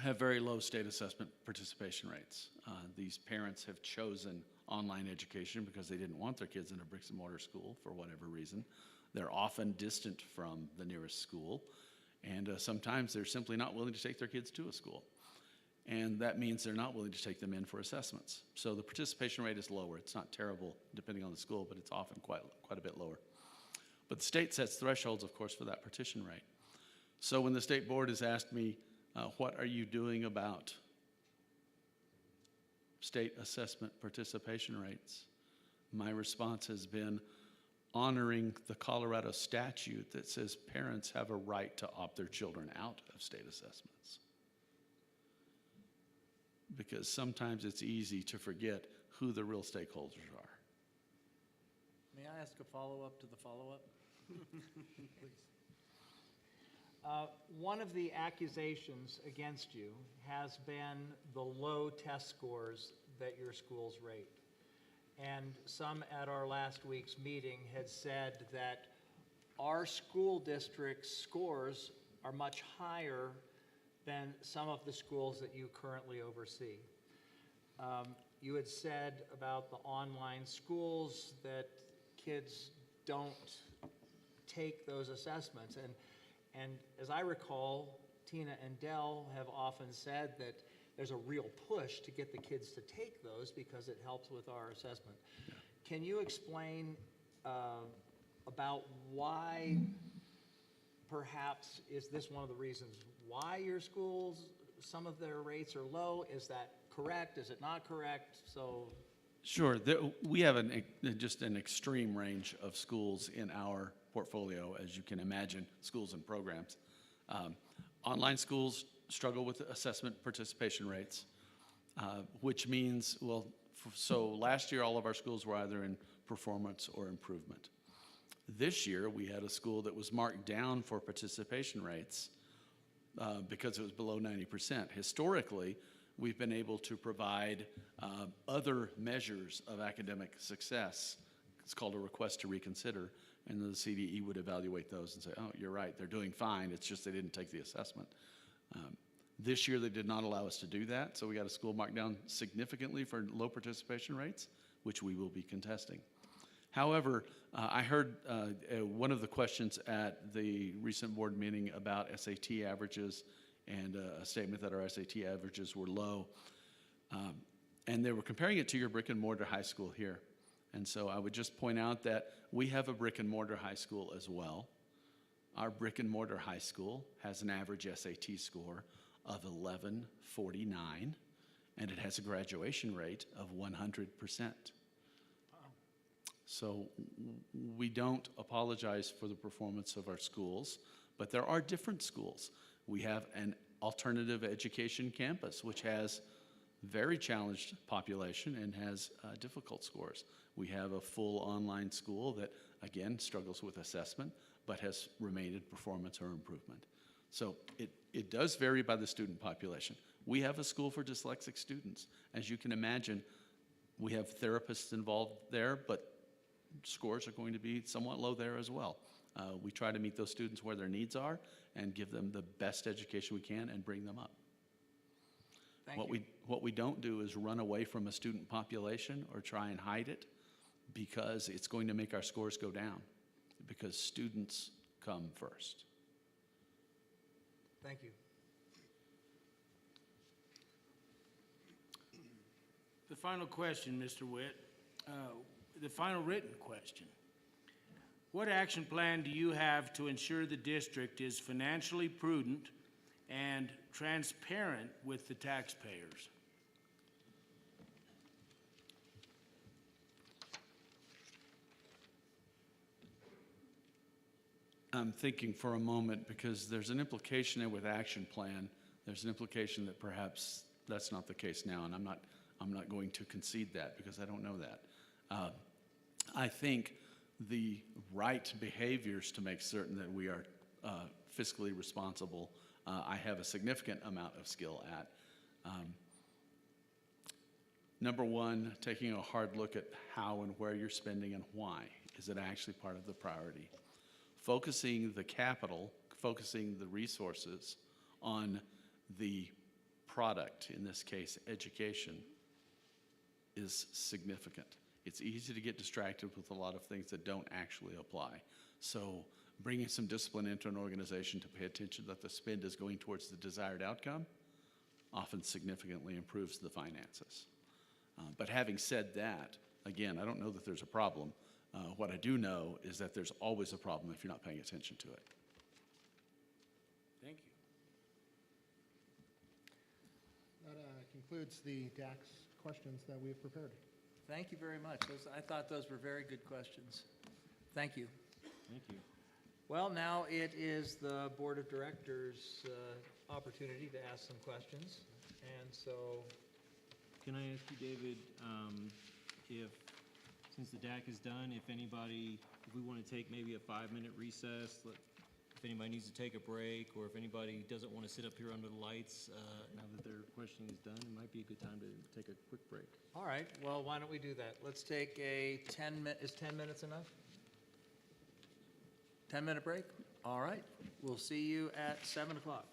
have very low state assessment participation rates. These parents have chosen online education because they didn't want their kids in a bricks and mortar school for whatever reason. They're often distant from the nearest school, and sometimes they're simply not willing to take their kids to a school. And that means they're not willing to take them in for assessments. So the participation rate is lower. It's not terrible depending on the school, but it's often quite a bit lower. But the state sets thresholds, of course, for that partition rate. So when the State Board has asked me, what are you doing about state assessment participation rates? My response has been honoring the Colorado statute that says parents have a right to opt their children out of state assessments. Because sometimes it's easy to forget who the real stakeholders are. May I ask a follow-up to the follow-up? Please. One of the accusations against you has been the low test scores that your schools rate. And some at our last week's meeting had said that our school district's scores are much higher than some of the schools that you currently oversee. You had said about the online schools that kids don't take those assessments. And as I recall, Tina and Dell have often said that there's a real push to get the kids to take those because it helps with our assessment. Yeah. Can you explain about why, perhaps, is this one of the reasons why your schools, some of their rates are low? Is that correct? Is it not correct? So. Sure. We have just an extreme range of schools in our portfolio, as you can imagine, schools and programs. Online schools struggle with assessment participation rates, which means, well, so last year all of our schools were either in performance or improvement. This year we had a school that was marked down for participation rates because it was below 90%. Historically, we've been able to provide other measures of academic success. It's called a request to reconsider, and the CDE would evaluate those and say, oh, you're right, they're doing fine, it's just they didn't take the assessment. This year they did not allow us to do that, so we got a school marked down significantly for low participation rates, which we will be contesting. However, I heard one of the questions at the recent board meeting about SAT averages and a statement that our SAT averages were low. And they were comparing it to your brick and mortar high school here. And so I would just point out that we have a brick and mortar high school as well. Our brick and mortar high school has an average SAT score of 1149, and it has a graduation rate of 100%. So we don't apologize for the performance of our schools, but there are different schools. We have an alternative education campus, which has very challenged population and has difficult scores. We have a full online school that, again, struggles with assessment, but has remained in performance or improvement. So it does vary by the student population. We have a school for dyslexic students. As you can imagine, we have therapists involved there, but scores are going to be somewhat low there as well. We try to meet those students where their needs are and give them the best education we can and bring them up. What we don't do is run away from a student population or try and hide it, because it's going to make our scores go down, because students come first. Thank you. The final question, Mr. Witt, the final written question. What action plan do you have to ensure the district is financially prudent and transparent with the taxpayers? I'm thinking for a moment because there's an implication there with action plan. There's an implication that perhaps that's not the case now, and I'm not going to concede that because I don't know that. I think the right behaviors to make certain that we are fiscally responsible, I have a significant amount of skill at. Number one, taking a hard look at how and where you're spending and why. Is it actually part of the priority? Focusing the capital, focusing the resources on the product, in this case, education, is significant. It's easy to get distracted with a lot of things that don't actually apply. So bringing some discipline into an organization to pay attention that the spend is going towards the desired outcome often significantly improves the finances. But having said that, again, I don't know that there's a problem. What I do know is that there's always a problem if you're not paying attention to it. Thank you. That concludes the DAC's questions that we have prepared. Thank you very much. I thought those were very good questions. Thank you. Thank you. Well, now it is the Board of Directors' opportunity to ask some questions. And so, Can I ask you, David, if, since the DAC is done, if we want to take maybe a 5-minute recess, if anybody needs to take a break, or if anybody doesn't want to sit up here under the lights, now that their questioning is done, it might be a good time to take a quick break. all right, well, why don't we do that? Let's take a 10-minute, is 10 minutes enough? 10-minute break? All right, we'll see you at 7 o'clock.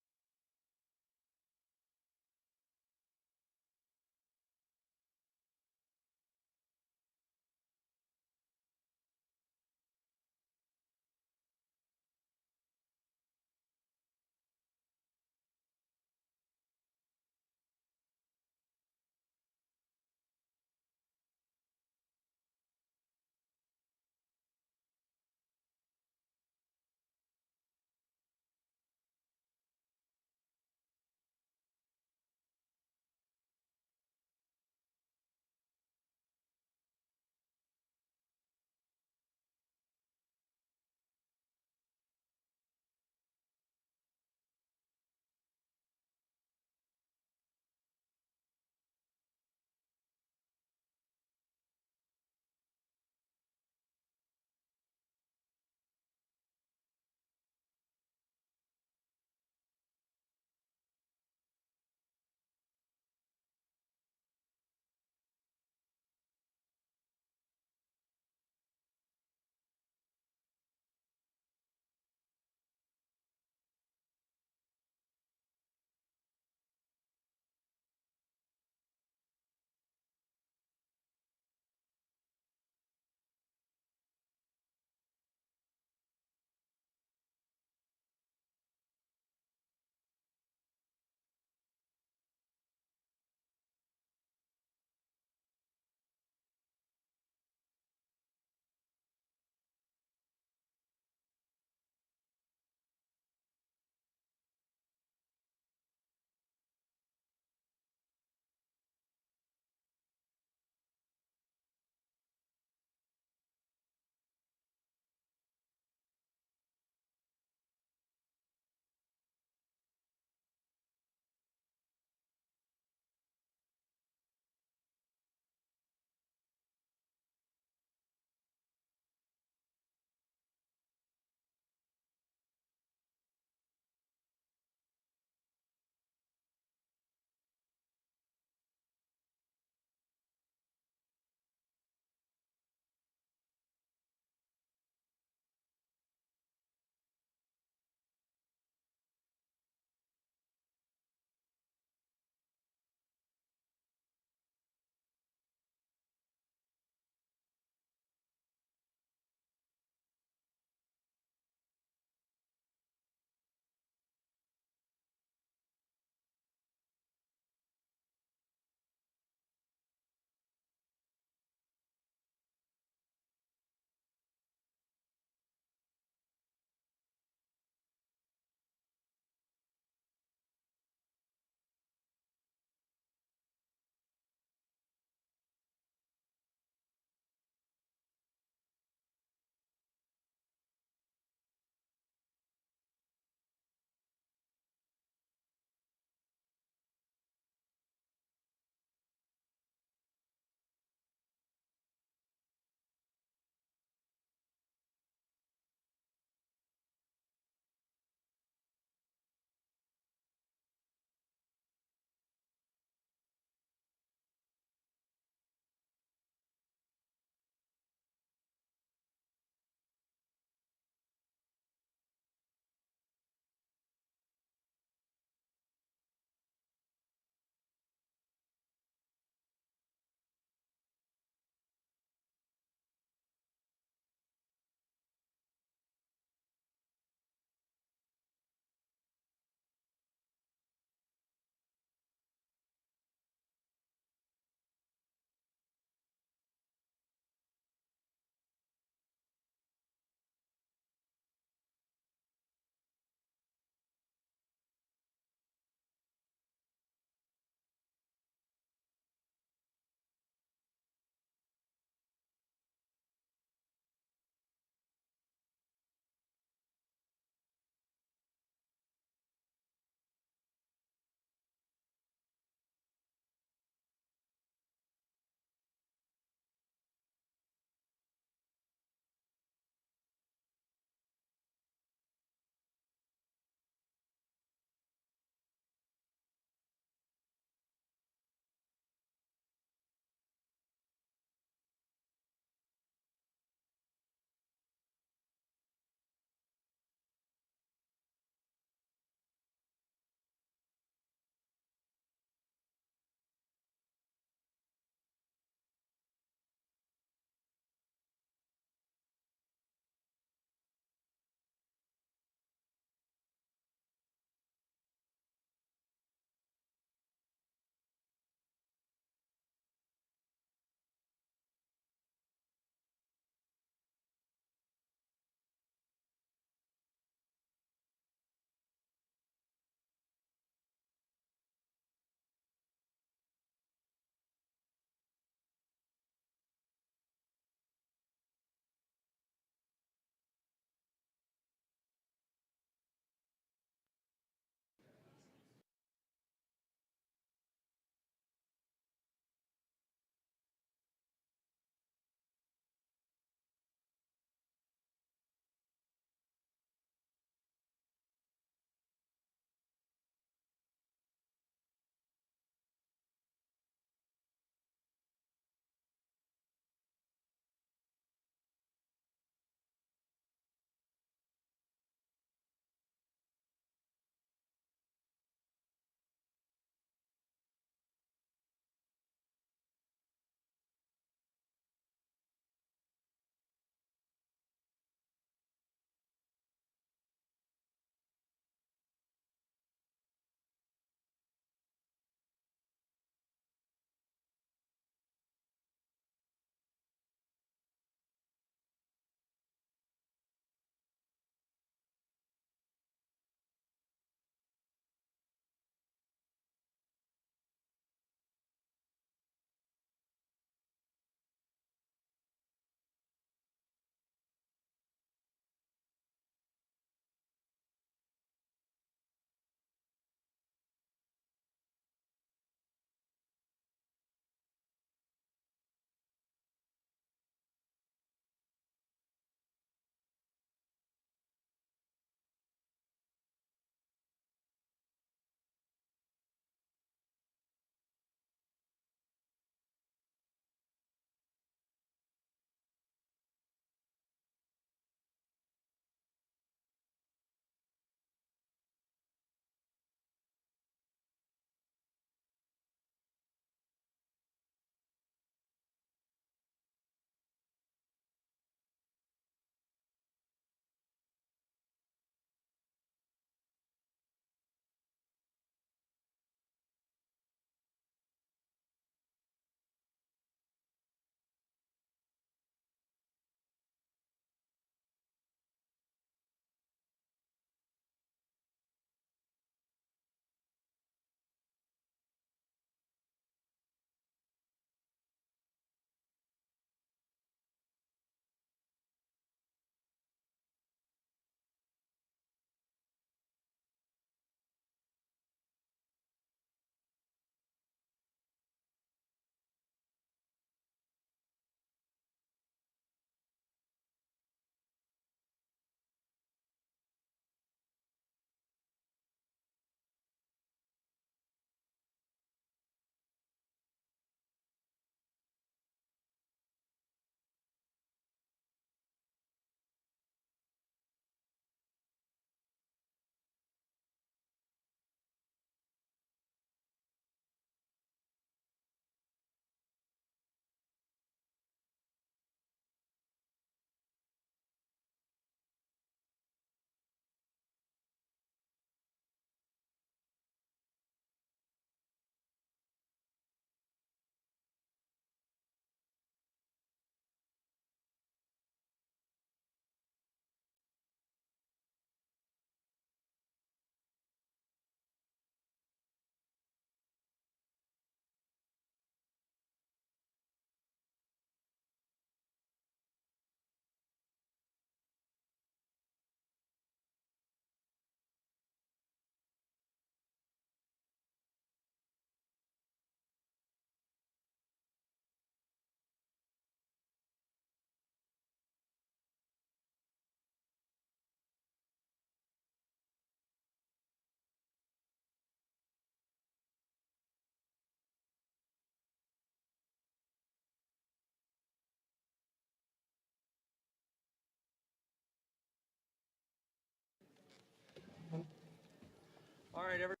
right, everybody.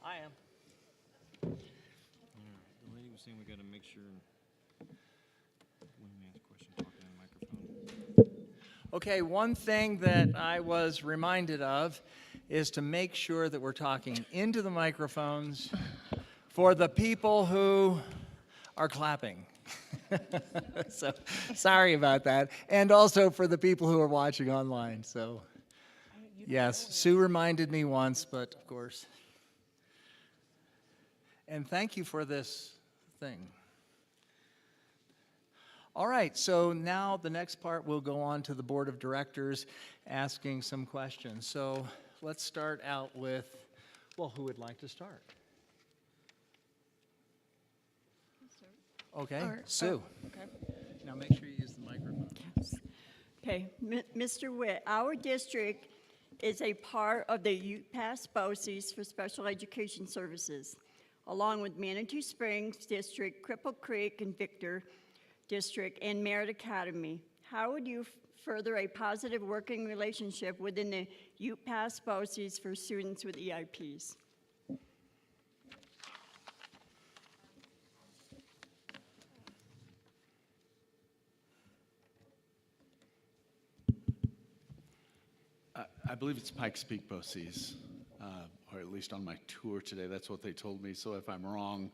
I am. The lady was saying we gotta make sure when we ask questions, talking in the microphone. Okay, one thing that I was reminded of is to make sure that we're talking into the microphones for the people who are clapping. So, sorry about that. And also for the people who are watching online, so. Yes, Sue reminded me once, but of course. And thank you for this thing. All right, so now the next part, we'll go on to the Board of Directors asking some questions. So let's start out with, well, who would like to start? Okay, Sue. Okay. Now make sure you use the microphone. Okay, Mr. Witt, our district is a part of the UPass BOCES for Special Education Services, along with Manitou Springs District, Cripple Creek and Victor District, and Merritt Academy. How would you further a positive working relationship within the UPass BOCES for students with EIPs? I believe it's Pikes Peak BOCES, or at least on my tour today, that's what they told me. So if I'm wrong,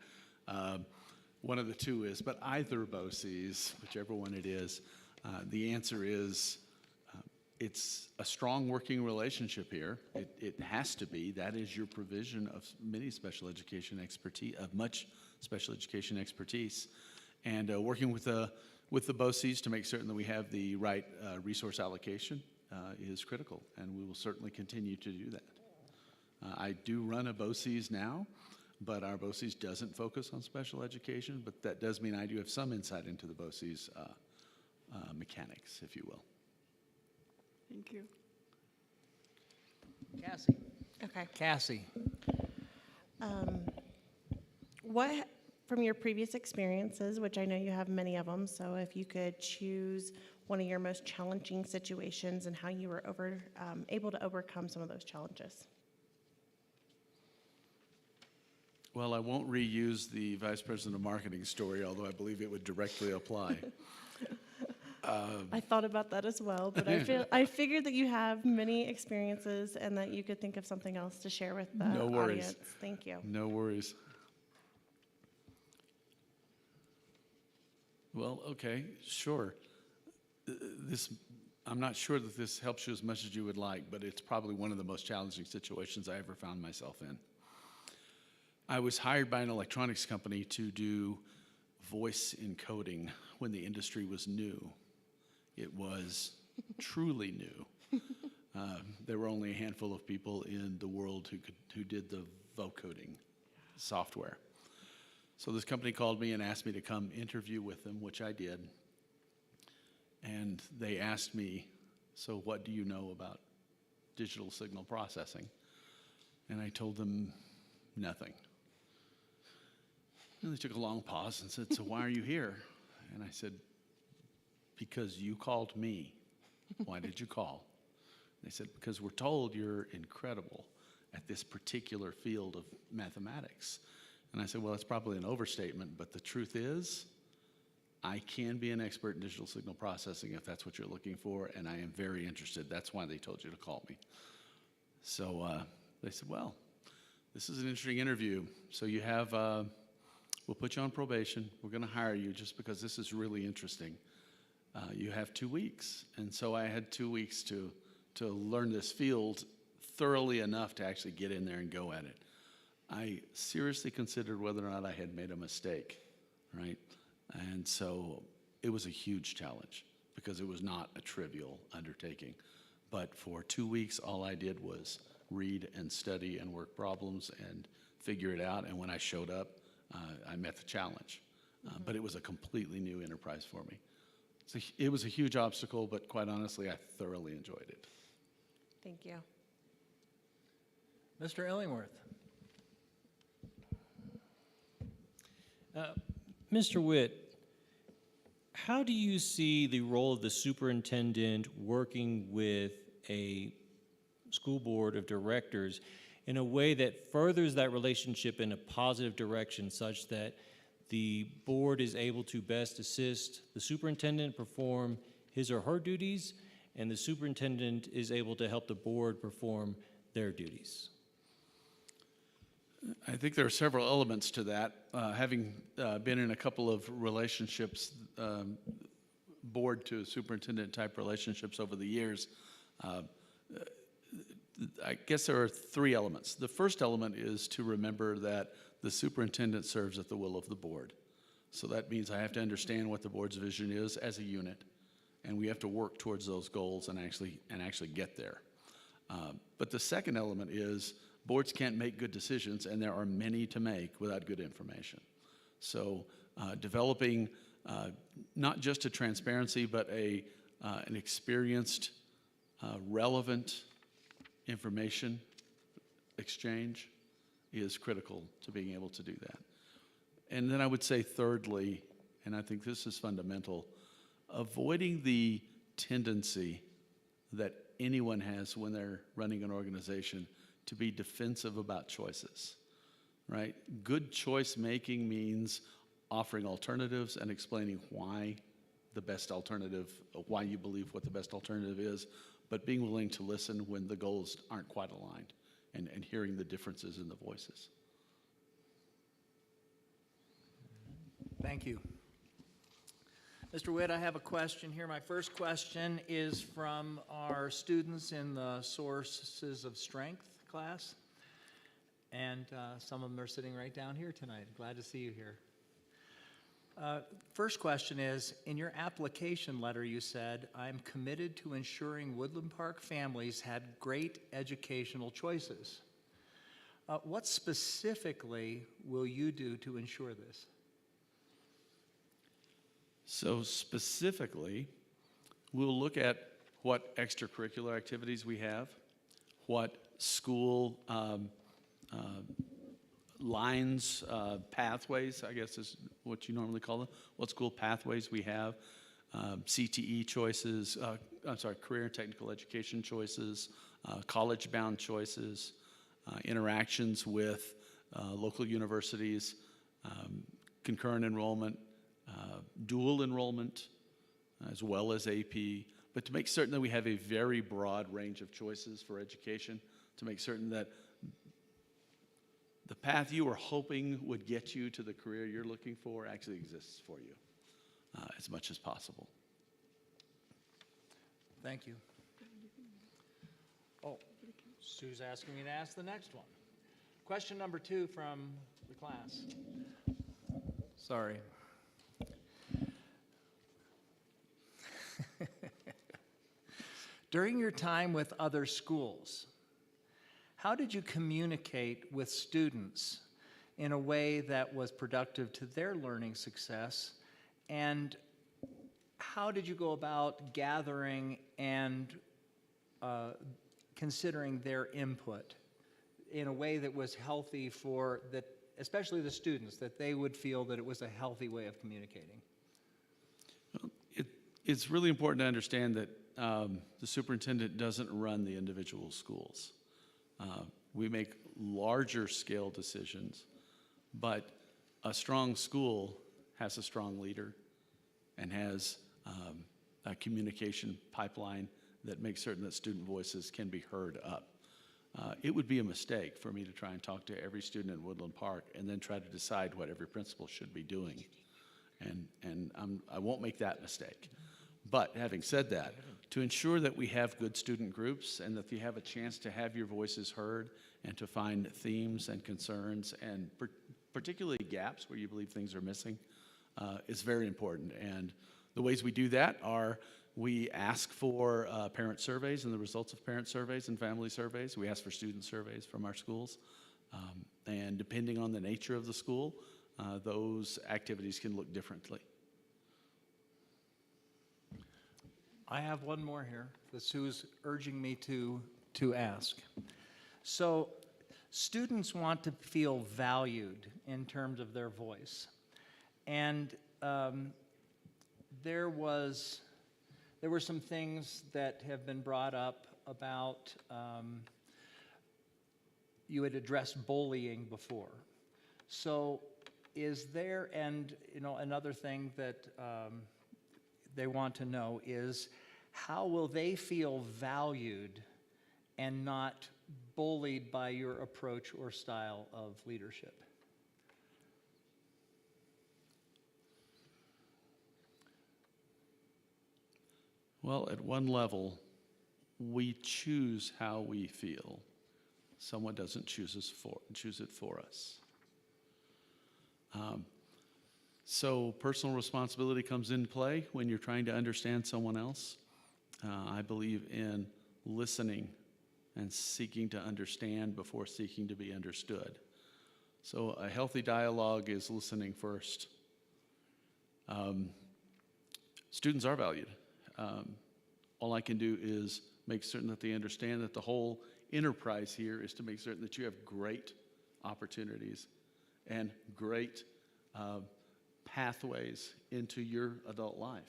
one of the two is, but either BOCES, whichever one it is, the answer is it's a strong working relationship here. It has to be. That is your provision of many special education expertise, of much special education expertise, and working with the BOCES to make certain that we have the right resource allocation is critical, and we will certainly continue to do that. I do run a BOCES now, but our BOCES doesn't focus on special education, but that does mean I do have some insight into the BOCES mechanics, if you will. Thank you. Cassie. Okay. Cassie. What, from your previous experiences, which I know you have many of them, so if you could choose one of your most challenging situations and how you were able to overcome some of those challenges. Well, I won't reuse the Vice President of Marketing story, although I believe it would directly apply. I thought about that as well, but I figured that you have many experiences and that you could think of something else to share with the No worries. audience. Thank you. No worries. Well, okay, sure. I'm not sure that this helps you as much as you would like, but it's probably one of the most challenging situations I ever found myself in. I was hired by an electronics company to do voice encoding when the industry was new. It was truly new. There were only a handful of people in the world who did the vocoding software. So this company called me and asked me to come interview with them, which I did. And they asked me, so what do you know about digital signal processing? And I told them nothing. And they took a long pause and said, so why are you here? And I said, because you called me. Why did you call? They said, because we're told you're incredible at this particular field of mathematics. And I said, well, that's probably an overstatement, but the truth is, I can be an expert in digital signal processing if that's what you're looking for, and I am very interested. That's why they told you to call me. So they said, well, this is an interesting interview. So you have, we'll put you on probation. We're going to hire you just because this is really interesting. You have 2 weeks. And so I had 2 weeks to learn this field thoroughly enough to actually get in there and go at it. I seriously considered whether or not I had made a mistake, right? And so it was a huge challenge because it was not a trivial undertaking. But for 2 weeks, all I did was read and study and work problems and figure it out. And when I showed up, I met the challenge. But it was a completely new enterprise for me. It was a huge obstacle, but quite honestly, I thoroughly enjoyed it. Thank you. Mr. Illingworth. Mr. Witt, how do you see the role of the superintendent working with a school board of directors in a way that furthers that relationship in a positive direction, such that the board is able to best assist the superintendent perform his or her duties, and the superintendent is able to help the board perform their duties? I think there are several elements to that. Having been in a couple of relationships, board to superintendent type relationships over the years, I guess there are three elements. The first element is to remember that the superintendent serves at the will of the board. So that means I have to understand what the board's vision is as a unit, and we have to work towards those goals and actually get there. But the second element is boards can't make good decisions, and there are many to make without good information. So developing not just a transparency, but an experienced, relevant information exchange is critical to being able to do that. And then I would say thirdly, and I think this is fundamental, avoiding the tendency that anyone has when they're running an organization to be defensive about choices, right? Good choice making means offering alternatives and explaining why the best alternative, why you believe what the best alternative is, but being willing to listen when the goals aren't quite aligned and hearing the differences in the voices. Thank you. Mr. Witt, I have a question here. My first question is from our students in the Sources of Strength class. And some of them are sitting right down here tonight. Glad to see you here. First question is, in your application letter you said, I'm committed to ensuring Woodland Park families had great educational choices. What specifically will you do to ensure this? So specifically, we'll look at what extracurricular activities we have, what school lines, pathways, I guess is what you normally call them, what school pathways we have, CTE choices, career and technical education choices, college-bound choices, interactions with local universities, concurrent enrollment, dual enrollment, as well as AP, but to make certain that we have a very broad range of choices for education, to make certain that the path you were hoping would get you to the career you're looking for actually exists for you as much as possible. Thank you. Oh, Sue's asking me to ask the next one. Question number 2 from the class. Sorry. During your time with other schools, how did you communicate with students in a way that was productive to their learning success? And how did you go about gathering and considering their input in a way that was healthy for that, especially the students, that they would feel that it was a healthy way of communicating? Well, it's really important to understand that the superintendent doesn't run the individual schools. We make larger scale decisions, but a strong school has a strong leader and has a communication pipeline that makes certain that student voices can be heard up. It would be a mistake for me to try and talk to every student in Woodland Park and then try to decide what every principal should be doing. And I won't make that mistake. But having said that, to ensure that we have good student groups and that you have a chance to have your voices heard and to find themes and concerns and particularly gaps where you believe things are missing is very important. And the ways we do that are we ask for parent surveys and the results of parent surveys and family surveys. We ask for student surveys from our schools. And depending on the nature of the school, those activities can look differently. I have one more here that Sue's urging me to ask. So students want to feel valued in terms of their voice. And there was there were some things that have been brought up about, you had addressed bullying before. So is there, and another thing that they want to know is, how will they feel valued and not bullied by your approach or style of leadership? Well, at one level, we choose how we feel. Someone doesn't choose it for us. So personal responsibility comes into play when you're trying to understand someone else. I believe in listening and seeking to understand before seeking to be understood. So a healthy dialogue is listening first. Students are valued. All I can do is make certain that they understand that the whole enterprise here is to make certain that you have great opportunities and great pathways into your adult life.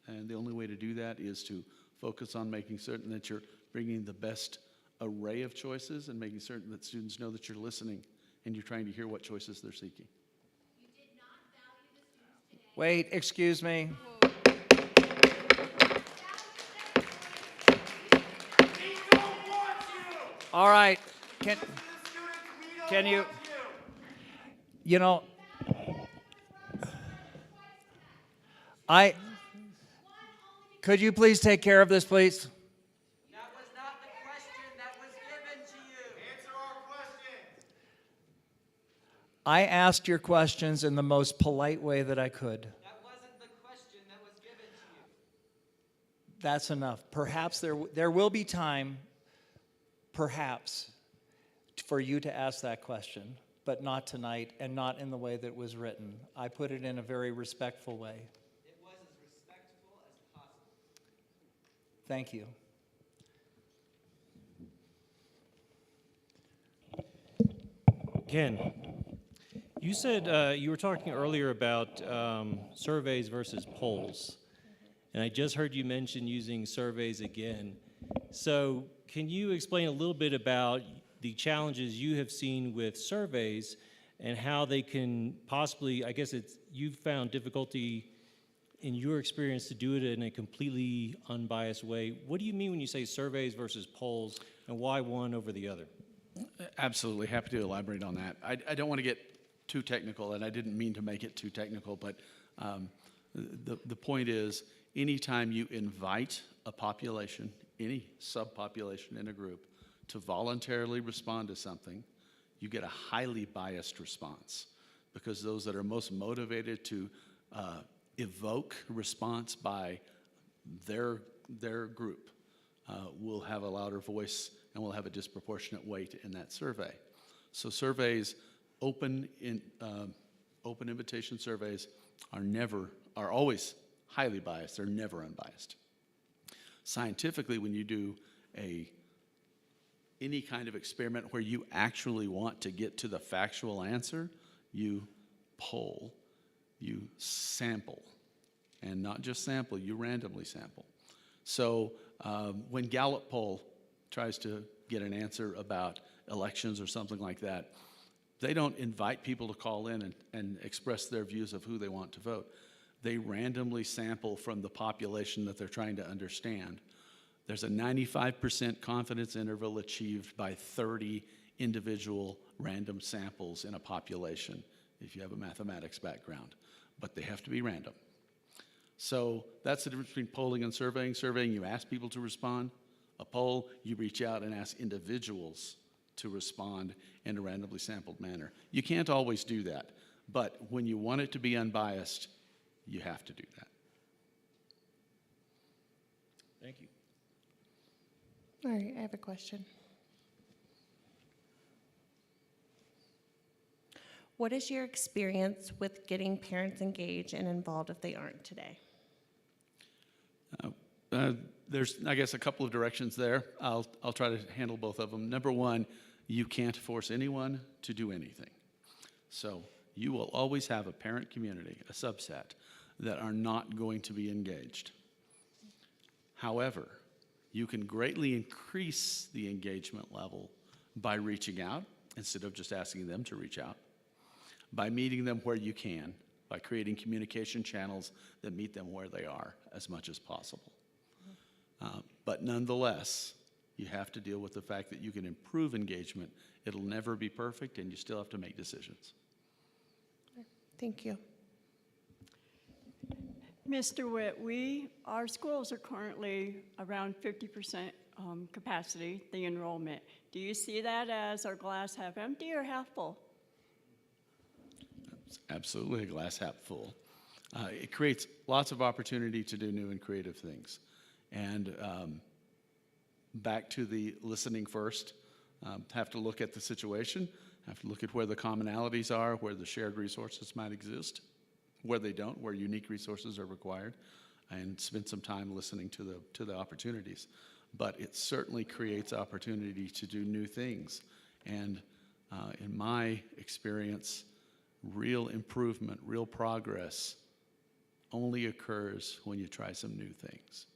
And the only way to do that is to focus on making certain that you're bringing the best array of choices and making certain that students know that you're listening and you're trying to hear what choices they're seeking. You did not value the students today. Wait, excuse me. All right, can you, could you please take care of this, please? That was not the question that was given to you. Answer our question. I asked your questions in the most polite way that I could. That wasn't the question that was given to you. That's enough. Perhaps there will be time, perhaps, for you to ask that question, but not tonight and not in the way that it was written. I put it in a very respectful way. It was as respectful as possible. Thank you. Ken, you said you were talking earlier about surveys versus polls, and I just heard you mention using surveys again. So can you explain a little bit about the challenges you have seen with surveys and how they can possibly, I guess you've found difficulty in your experience to do it in a completely unbiased way. What do you mean when you say surveys versus polls, and why one over the other? Absolutely, happy to elaborate on that. I don't want to get too technical, and I didn't mean to make it too technical, but the point is, anytime you invite a population, any subpopulation in a group, to voluntarily respond to something, you get a highly biased response, because those that are most motivated to evoke response by their group will have a louder voice and will have a disproportionate weight in that survey. So surveys, open invitation surveys are always highly biased. They're never unbiased. Scientifically, when you do any kind of experiment where you actually want to get to the factual answer, you poll, you sample, and not just sample, you randomly sample. So when Gallup poll tries to get an answer about elections or something like that, they don't invite people to call in and express their views of who they want to vote. They randomly sample from the population that they're trying to understand. There's a 95% confidence interval achieved by 30 individual random samples in a population, if you have a mathematics background, but they have to be random. So that's the difference between polling and surveying. Surveying, you ask people to respond. A poll, you reach out and ask individuals to respond in a randomly sampled manner. You can't always do that, but when you want it to be unbiased, you have to do that. Thank you. All right, I have a question. What is your experience with getting parents engaged and involved if they aren't today? There's, I guess, a couple of directions there. I'll try to handle both of them. Number one, you can't force anyone to do anything. So you will always have a parent community, a subset, that are not going to be engaged. However, you can greatly increase the engagement level by reaching out instead of just asking them to reach out, by meeting them where you can, by creating communication channels that meet them where they are as much as possible. But nonetheless, you have to deal with the fact that you can improve engagement. It'll never be perfect, and you still have to make decisions. Thank you. Mr. Witt, our schools are currently around 50% capacity, the enrollment. Do you see that as our glass half empty or half full? It's absolutely a glass half full. It creates lots of opportunity to do new and creative things. And back to the listening first, have to look at the situation, have to look at where the commonalities are, where the shared resources might exist, where they don't, where unique resources are required, and spend some time listening to the opportunities. But it certainly creates opportunity to do new things. And in my experience, real improvement, real progress only occurs when you try some new things.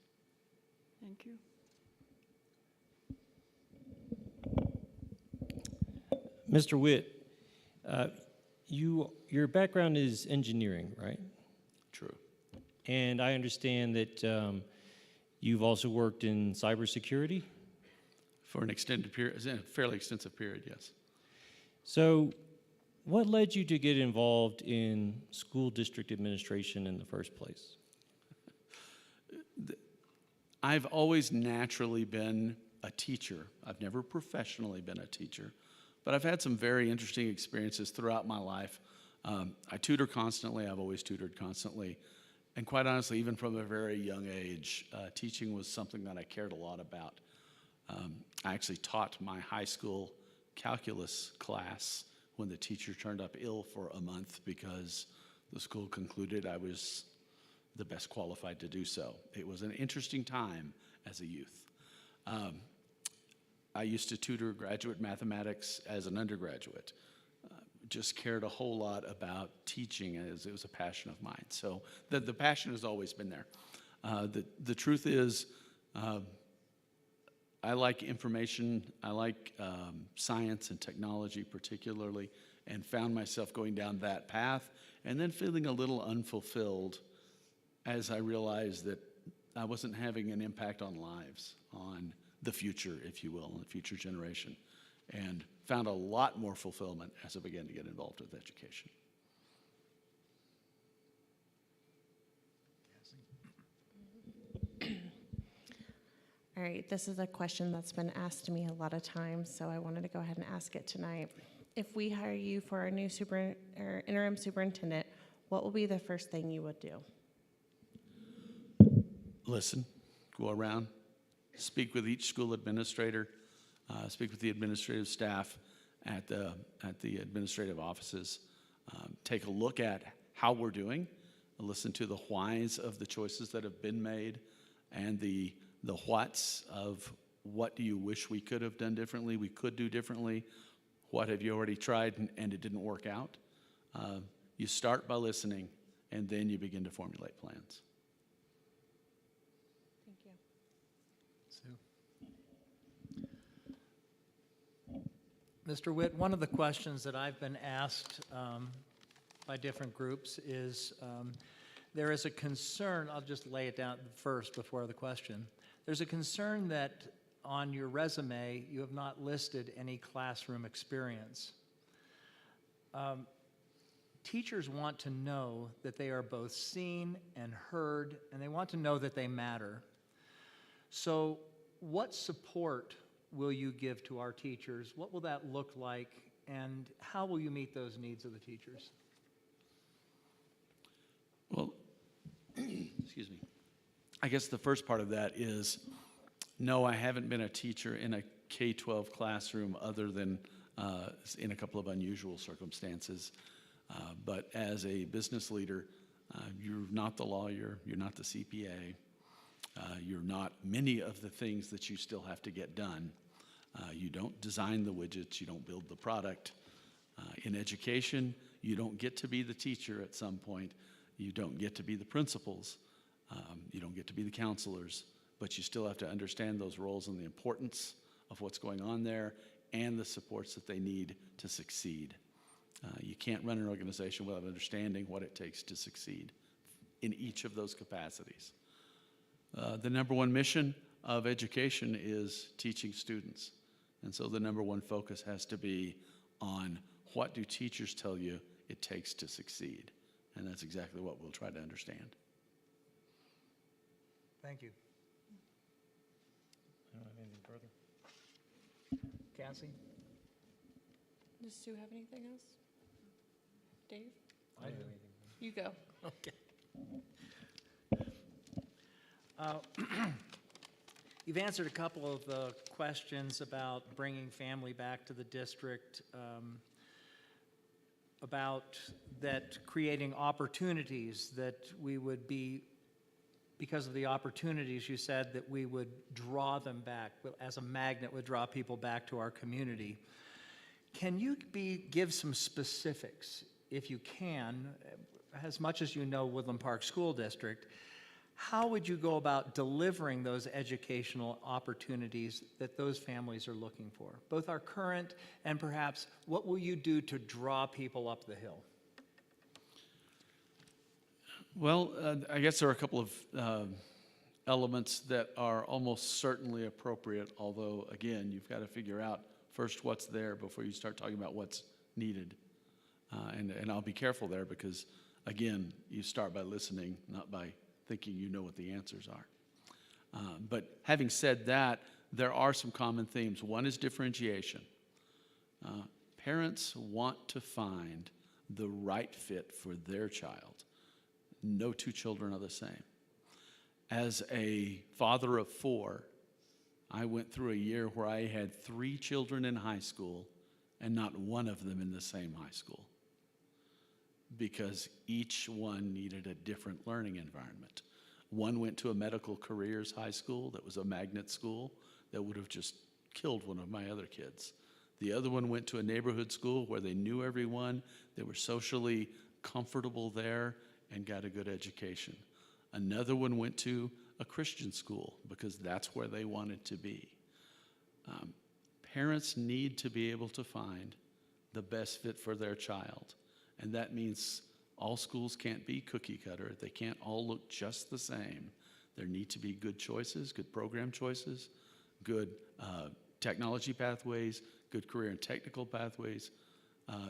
Thank you. Mr. Witt, your background is engineering, right? True. And I understand that you've also worked in cybersecurity? For an extended period, a fairly extensive period, yes. So what led you to get involved in school district administration in the first place? I've always naturally been a teacher. I've never professionally been a teacher, but I've had some very interesting experiences throughout my life. I tutor constantly. I've always tutored constantly. And quite honestly, even from a very young age, teaching was something that I cared a lot about. I actually taught my high school calculus class when the teacher turned up ill for a month because the school concluded I was the best qualified to do so. It was an interesting time as a youth. I used to tutor graduate mathematics as an undergraduate. Just cared a whole lot about teaching, as it was a passion of mine. So the passion has always been there. The truth is, I like information, I like science and technology particularly, and found myself going down that path, and then feeling a little unfulfilled as I realized that I wasn't having an impact on lives, on the future, if you will, on the future generation, and found a lot more fulfillment as I began to get involved with education. All right, this is a question that's been asked to me a lot of times, so I wanted to go ahead and ask it tonight. If we hire you for our new interim superintendent, what will be the first thing you would do? Listen, go around, speak with each school administrator, speak with the administrative staff at the administrative offices, take a look at how we're doing, listen to the whys of the choices that have been made, and the whats of what do you wish we could have done differently, we could do differently, what have you already tried and it didn't work out. You start by listening, and then you begin to formulate plans. Thank you. Mr. Witt, one of the questions that I've been asked by different groups is there is a concern, I'll just lay it down first before the question. There's a concern that on your resume you have not listed any classroom experience. Teachers want to know that they are both seen and heard, and they want to know that they matter. So what support will you give to our teachers? What will that look like, and how will you meet those needs of the teachers? Well, excuse me. I guess the first part of that is, no, I haven't been a teacher in a K-12 classroom other than in a couple of unusual circumstances. But as a business leader, you're not the lawyer, you're not the CPA, you're not many of the things that you still have to get done. You don't design the widgets, you don't build the product. In education, you don't get to be the teacher at some point. You don't get to be the principals. You don't get to be the counselors. but you still have to understand those roles and the importance of what's going on there and the supports that they need to succeed. You can't run an organization without understanding what it takes to succeed in each of those capacities. The number one mission of education is teaching students. And so the number one focus has to be on what do teachers tell you it takes to succeed. And that's exactly what we'll try to understand. Thank you. I don't have anything further. Cassie? Does Sue have anything else? Dave? I don't have anything. You go. Okay. You've answered a couple of the questions about bringing family back to the district, about that creating opportunities that we would be, because of the opportunities, you said that we would draw them back, as a magnet would draw people back to our community. Can you give some specifics, if you can, as much as you know Woodland Park School District, how would you go about delivering those educational opportunities that those families are looking for? Both our current and perhaps what will you do to draw people up the hill? Well, I guess there are a couple of elements that are almost certainly appropriate, although, again, you've got to figure out first what's there before you start talking about what's needed. And I'll be careful there because, again, you start by listening, not by thinking you know what the answers are. But having said that, there are some common themes. One is differentiation. Parents want to find the right fit for their child. No two children are the same. As a father of 4, I went through a year where I had 3 children in high school and not one of them in the same high school, because each one needed a different learning environment. One went to a medical careers high school that was a magnet school that would have just killed one of my other kids. The other one went to a neighborhood school where they knew everyone, they were socially comfortable there and got a good education. Another one went to a Christian school because that's where they wanted to be. Parents need to be able to find the best fit for their child. And that means all schools can't be cookie cutter. They can't all look just the same. There need to be good choices, good program choices, good technology pathways, good career and technical pathways,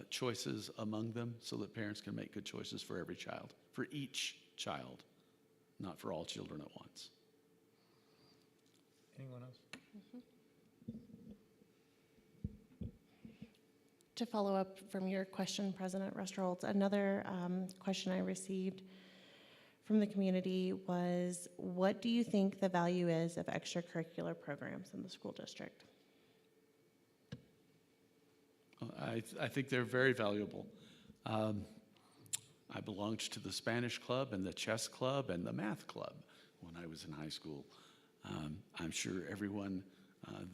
choices among them so that parents can make good choices for every child, for each child, not for all children at once. Anyone else? To follow up from your question, President Ruster-Holtz, another question I received from the community was, what do you think the value is of extracurricular programs in the school district? I think they're very valuable. I belonged to the Spanish club and the chess club and the math club when I was in high school. I'm sure everyone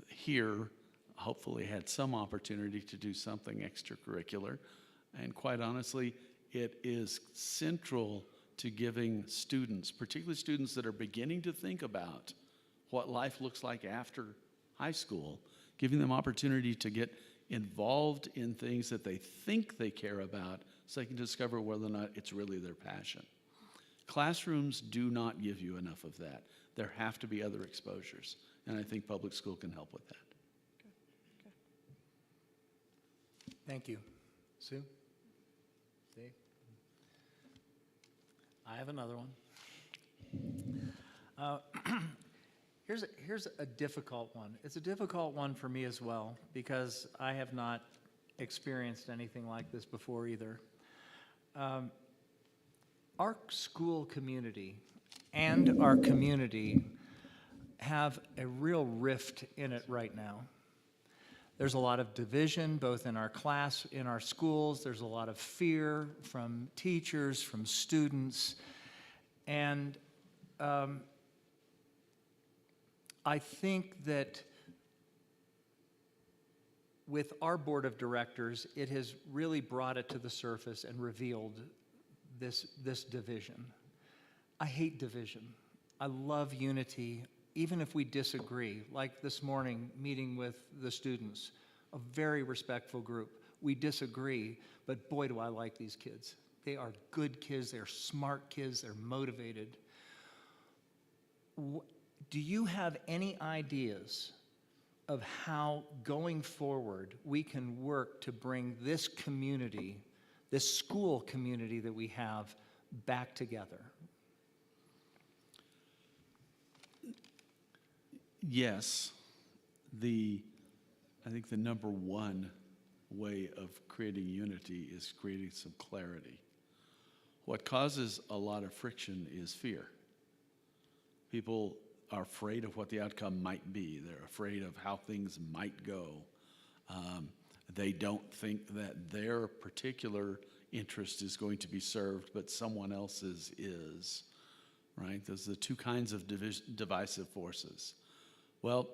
here hopefully had some opportunity to do something extracurricular. And quite honestly, it is central to giving students, particularly students that are beginning to think about what life looks like after high school, giving them opportunity to get involved in things that they think they care about so they can discover whether or not it's really their passion. Classrooms do not give you enough of that. There have to be other exposures, and I think public school can help with that. Thank you. Sue? Dave? I have another one. Here's a difficult one. It's a difficult one for me as well because I have not experienced anything like this before either. Our school community and our community have a real rift in it right now. There's a lot of division, both in our class, in our schools. There's a lot of fear from teachers, from students. And I think that with our board of directors, it has really brought it to the surface and revealed this division. I hate division. I love unity even if we disagree, like this morning, meeting with the students, a very respectful group. We disagree, but boy, do I like these kids. They are good kids, they're smart kids, they're motivated. Do you have any ideas of how, going forward, we can work to bring this community, this school community that we have, back together? Yes, I think the number one way of creating unity is creating some clarity. What causes a lot of friction is fear. People are afraid of what the outcome might be. They're afraid of how things might go. They don't think that their particular interest is going to be served, but someone else's is, right? Those are the two kinds of divisive forces. Well,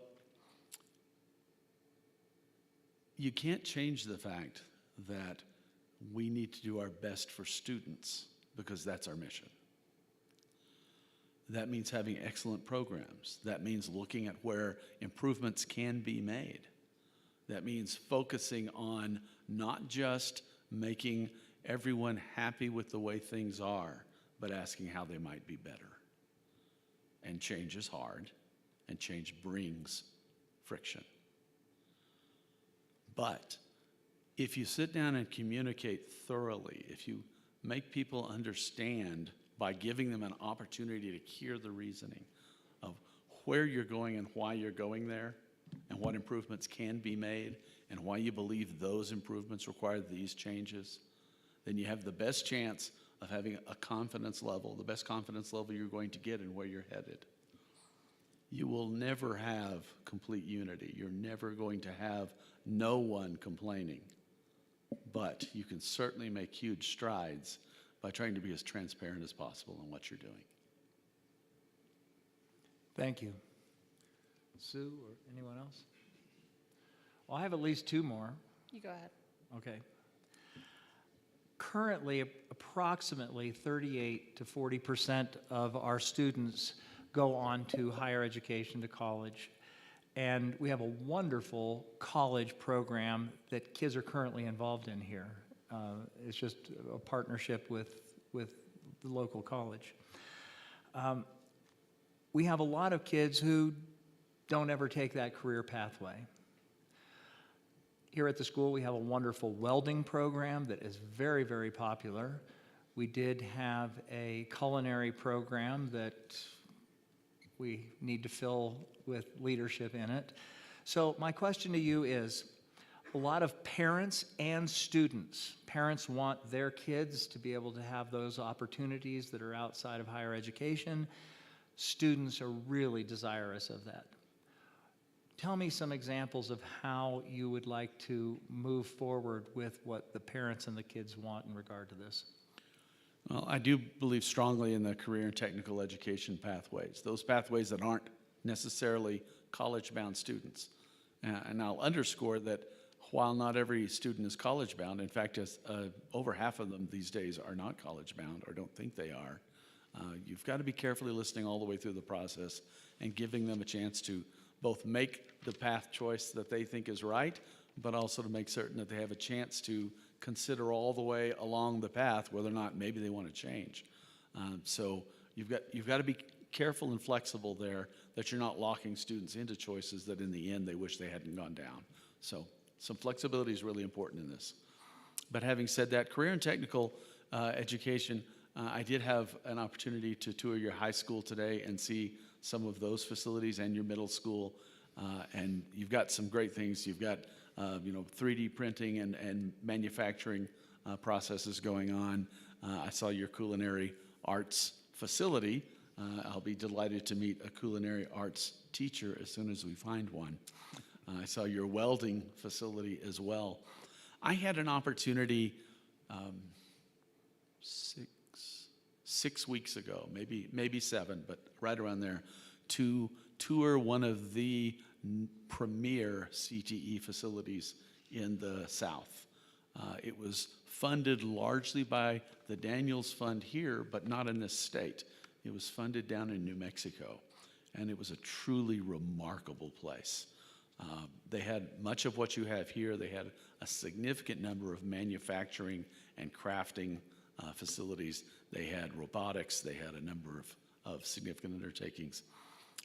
you can't change the fact that we need to do our best for students because that's our mission. That means having excellent programs. That means looking at where improvements can be made. That means focusing on not just making everyone happy with the way things are, but asking how they might be better. And change is hard, and change brings friction. But if you sit down and communicate thoroughly, if you make people understand by giving them an opportunity to hear the reasoning of where you're going and why you're going there, and what improvements can be made, and why you believe those improvements require these changes, then you have the best chance of having a confidence level, the best confidence level you're going to get in where you're headed. You will never have complete unity. You're never going to have no one complaining. But you can certainly make huge strides by trying to be as transparent as possible in what you're doing. Thank you. Sue or anyone else? Well, I have at least two more. You go ahead. Okay. Currently, approximately 38 to 40% of our students go on to higher education, to college. And we have a wonderful college program that kids are currently involved in here. It's just a partnership with the local college. We have a lot of kids who don't ever take that career pathway. Here at the school, we have a wonderful welding program that is very, very popular. We did have a culinary program that we need to fill with leadership in it. So my question to you is, a lot of parents and students, parents want their kids to be able to have those opportunities that are outside of higher education. Students are really desirous of that. Tell me some examples of how you would like to move forward with what the parents and the kids want in regard to this. Well, I do believe strongly in the career and technical education pathways, those pathways that aren't necessarily college-bound students. And I'll underscore that while not every student is college-bound, in fact, over half of them these days are not college-bound or don't think they are, you've got to be carefully listening all the way through the process and giving them a chance to both make the path choice that they think is right, but also to make certain that they have a chance to consider all the way along the path whether or not maybe they want to change. So you've got to be careful and flexible there, that you're not locking students into choices that in the end they wish they hadn't gone down. So some flexibility is really important in this. But having said that, career and technical education, I did have an opportunity to tour your high school today and see some of those facilities and your middle school, and you've got some great things. You've got 3D printing and manufacturing processes going on. I saw your culinary arts facility. I'll be delighted to meet a culinary arts teacher as soon as we find one. I saw your welding facility as well. I had an opportunity 6 weeks ago, maybe 7, but right around there, to tour one of the premier CTE facilities in the South. It was funded largely by the Daniels Fund here, but not in this state. It was funded down in New Mexico. and it was a truly remarkable place. They had much of what you have here. They had a significant number of manufacturing and crafting facilities. They had robotics. They had a number of significant undertakings.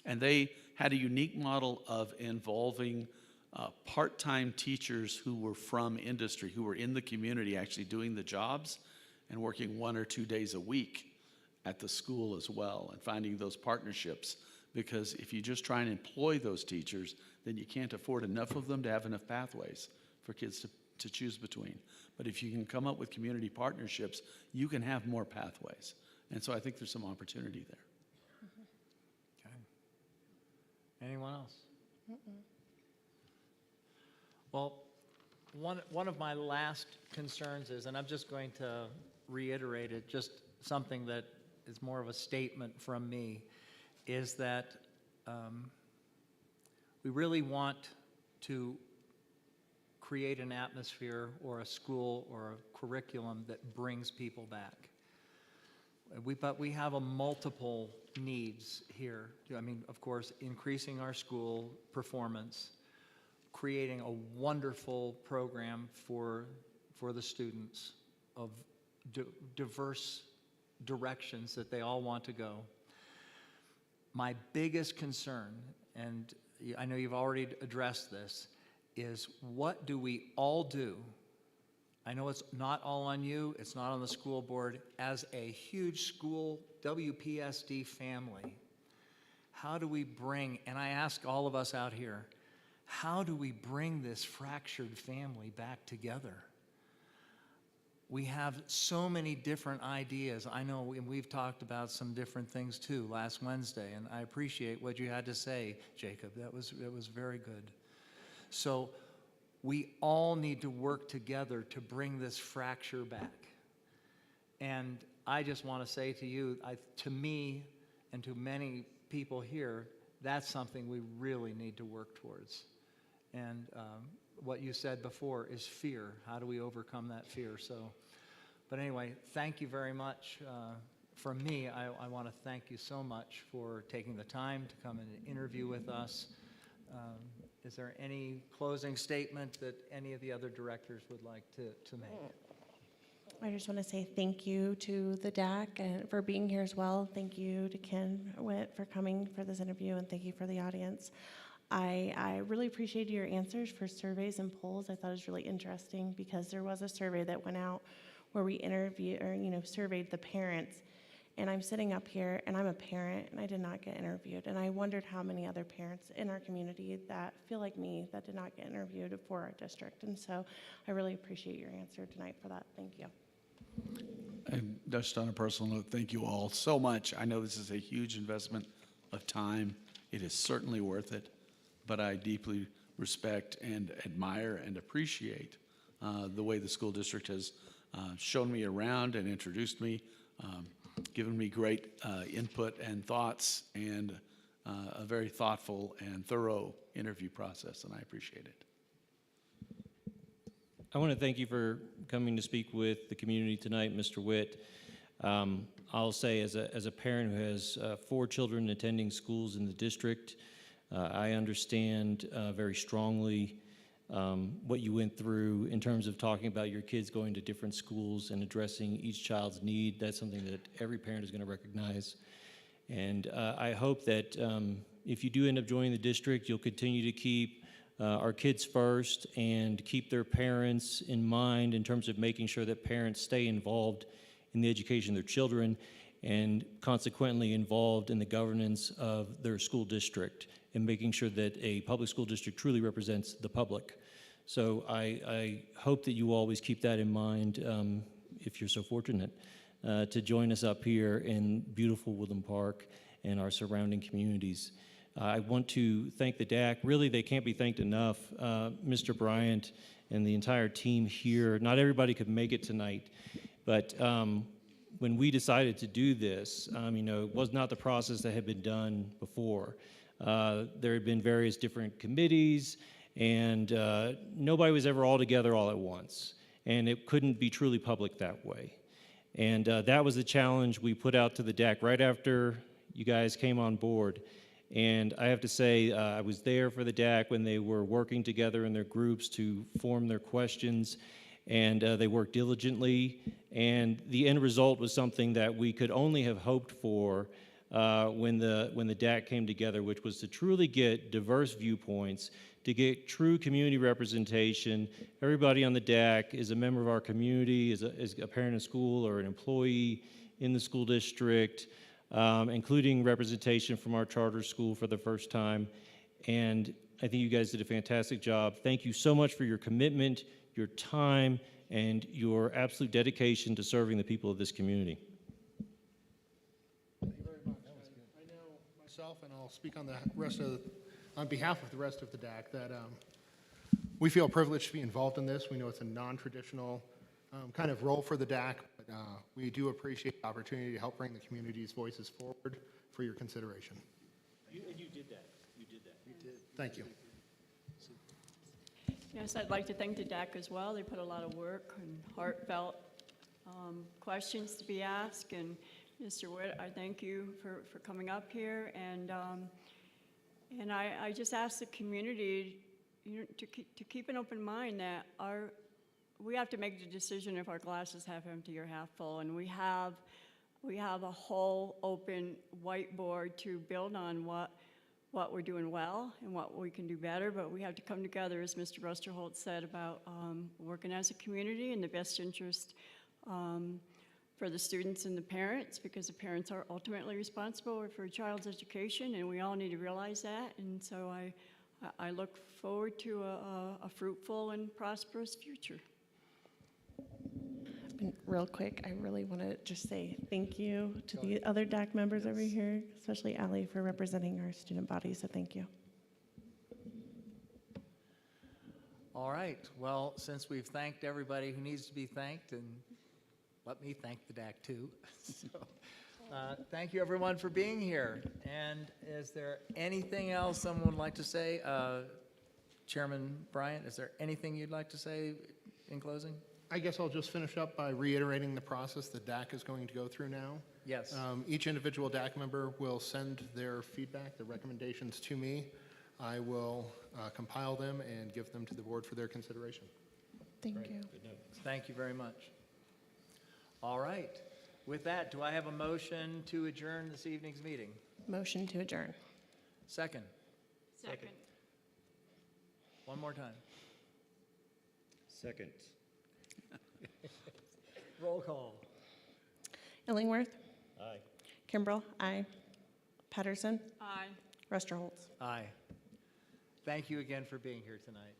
And they had a unique model of involving part-time teachers who were from industry, who were in the community actually doing the jobs and working 1 or 2 days a week at the school as well, and finding those partnerships. Because if you just try and employ those teachers, then you can't afford enough of them to have enough pathways for kids to choose between. But if you can come up with community partnerships, you can have more pathways. And so I think there's some opportunity there. Anyone else? Well, one of my last concerns is, and I'm just going to reiterate it, just something that is more of a statement from me, is that we really want to create an atmosphere or a school or a curriculum that brings people back. But we have a multiple needs here. I mean, of course, increasing our school performance, creating a wonderful program for the students of diverse directions that they all want to go. My biggest concern, and I know you've already addressed this, is what do we all do? I know it's not all on you, it's not on the school board. As a huge school WPSD family, how do we bring, and I ask all of us out here, how do we bring this fractured family back together? We have so many different ideas. I know we've talked about some different things too last Wednesday, and I appreciate what you had to say, Jacob. That was very good. So we all need to work together to bring this fracture back. And I just want to say to you, to me and to many people here, that's something we really need to work towards. And what you said before is fear. How do we overcome that fear? So, but anyway, thank you very much. From me, I want to thank you so much for taking the time to come and interview with us. Is there any closing statement that any of the other directors would like to make? I just want to say thank you to the DAC and for being here as well. Thank you to Ken Witt for coming for this interview, and thank you for the audience. I really appreciated your answers for surveys and polls. I thought it was really interesting because there was a survey that went out where we interviewed or surveyed the parents. And I'm sitting up here, and I'm a parent, and I did not get interviewed. And I wondered how many other parents in our community that feel like me that did not get interviewed for our district. And so I really appreciate your answer tonight for that. Thank you. And just on a personal note, thank you all so much. I know this is a huge investment of time. It is certainly worth it, but I deeply respect and admire and appreciate the way the school district has shown me around and introduced me, given me great input and thoughts, and a very thoughtful and thorough interview process, and I appreciate it. I want to thank you for coming to speak with the community tonight, Mr. Witt. I'll say as a parent who has 4 children attending schools in the district, I understand very strongly what you went through in terms of talking about your kids going to different schools and addressing each child's need. That's something that every parent is going to recognize. And I hope that if you do end up joining the district, you'll continue to keep our kids first and keep their parents in mind in terms of making sure that parents stay involved in the education of their children and consequently involved in the governance of their school district and making sure that a public school district truly represents the public. So I hope that you always keep that in mind if you're so fortunate to join us up here in beautiful Woodland Park and our surrounding communities. I want to thank the DAC. Really, they can't be thanked enough. Mr. Bryant and the entire team here. Not everybody could make it tonight, but when we decided to do this, it was not the process that had been done before. There had been various different committees, and nobody was ever all together all at once, and it couldn't be truly public that way. And that was the challenge we put out to the DAC right after you guys came on board. And I have to say, I was there for the DAC when they were working together in their groups to form their questions, and they worked diligently. And the end result was something that we could only have hoped for when the DAC came together, which was to truly get diverse viewpoints, to get true community representation. Everybody on the DAC is a member of our community, is a parent in school or an employee in the school district, including representation from our charter school for the first time. And I think you guys did a fantastic job. Thank you so much for your commitment, your time, and your absolute dedication to serving the people of this community. Thank you very much. I know myself, and I'll speak on on behalf of the rest of the DAC, that we feel privileged to be involved in this. We know it's a non-traditional kind of role for the DAC, but we do appreciate the opportunity to help bring the community's voices forward for your consideration. And you did that. You did that. You did. Thank you. Yes, I'd like to thank the DAC as well. They put a lot of work and heartfelt questions to be asked. And Mr. Witt, I thank you for coming up here. And I just ask the community, to keep an open mind that we have to make the decision if our glass is half empty or half full. And we have a whole open whiteboard to build on what we're doing well and what we can do better, but we have to come together, as Mr. Rusterholt said, about working as a community in the best interest for the students and the parents, because the parents are ultimately responsible for a child's education, and we all need to realize that. And so I look forward to a fruitful and prosperous future. Real quick, I really want to just say thank you to the other DAC members over here, especially Allie, for representing our student body, so thank you. All right, well, since we've thanked everybody who needs to be thanked, and let me thank the DAC too. So, thank you everyone for being here. And is there anything else someone would like to say? Chairman Bryant, is there anything you'd like to say in closing? I guess I'll just finish up by reiterating the process the DAC is going to go through now. Yes. Each individual DAC member will send their feedback, their recommendations to me. I will compile them and give them to the board for their consideration. Thank you. Thank you very much. All right. With that, do I have a motion to adjourn this evening's meeting? Motion to adjourn. Second. Second. One more time. Second. Roll call. Illingworth? Aye. Kimbrell? Aye. Patterson? Aye. Rusterholtz? Aye. Thank you again for being here tonight.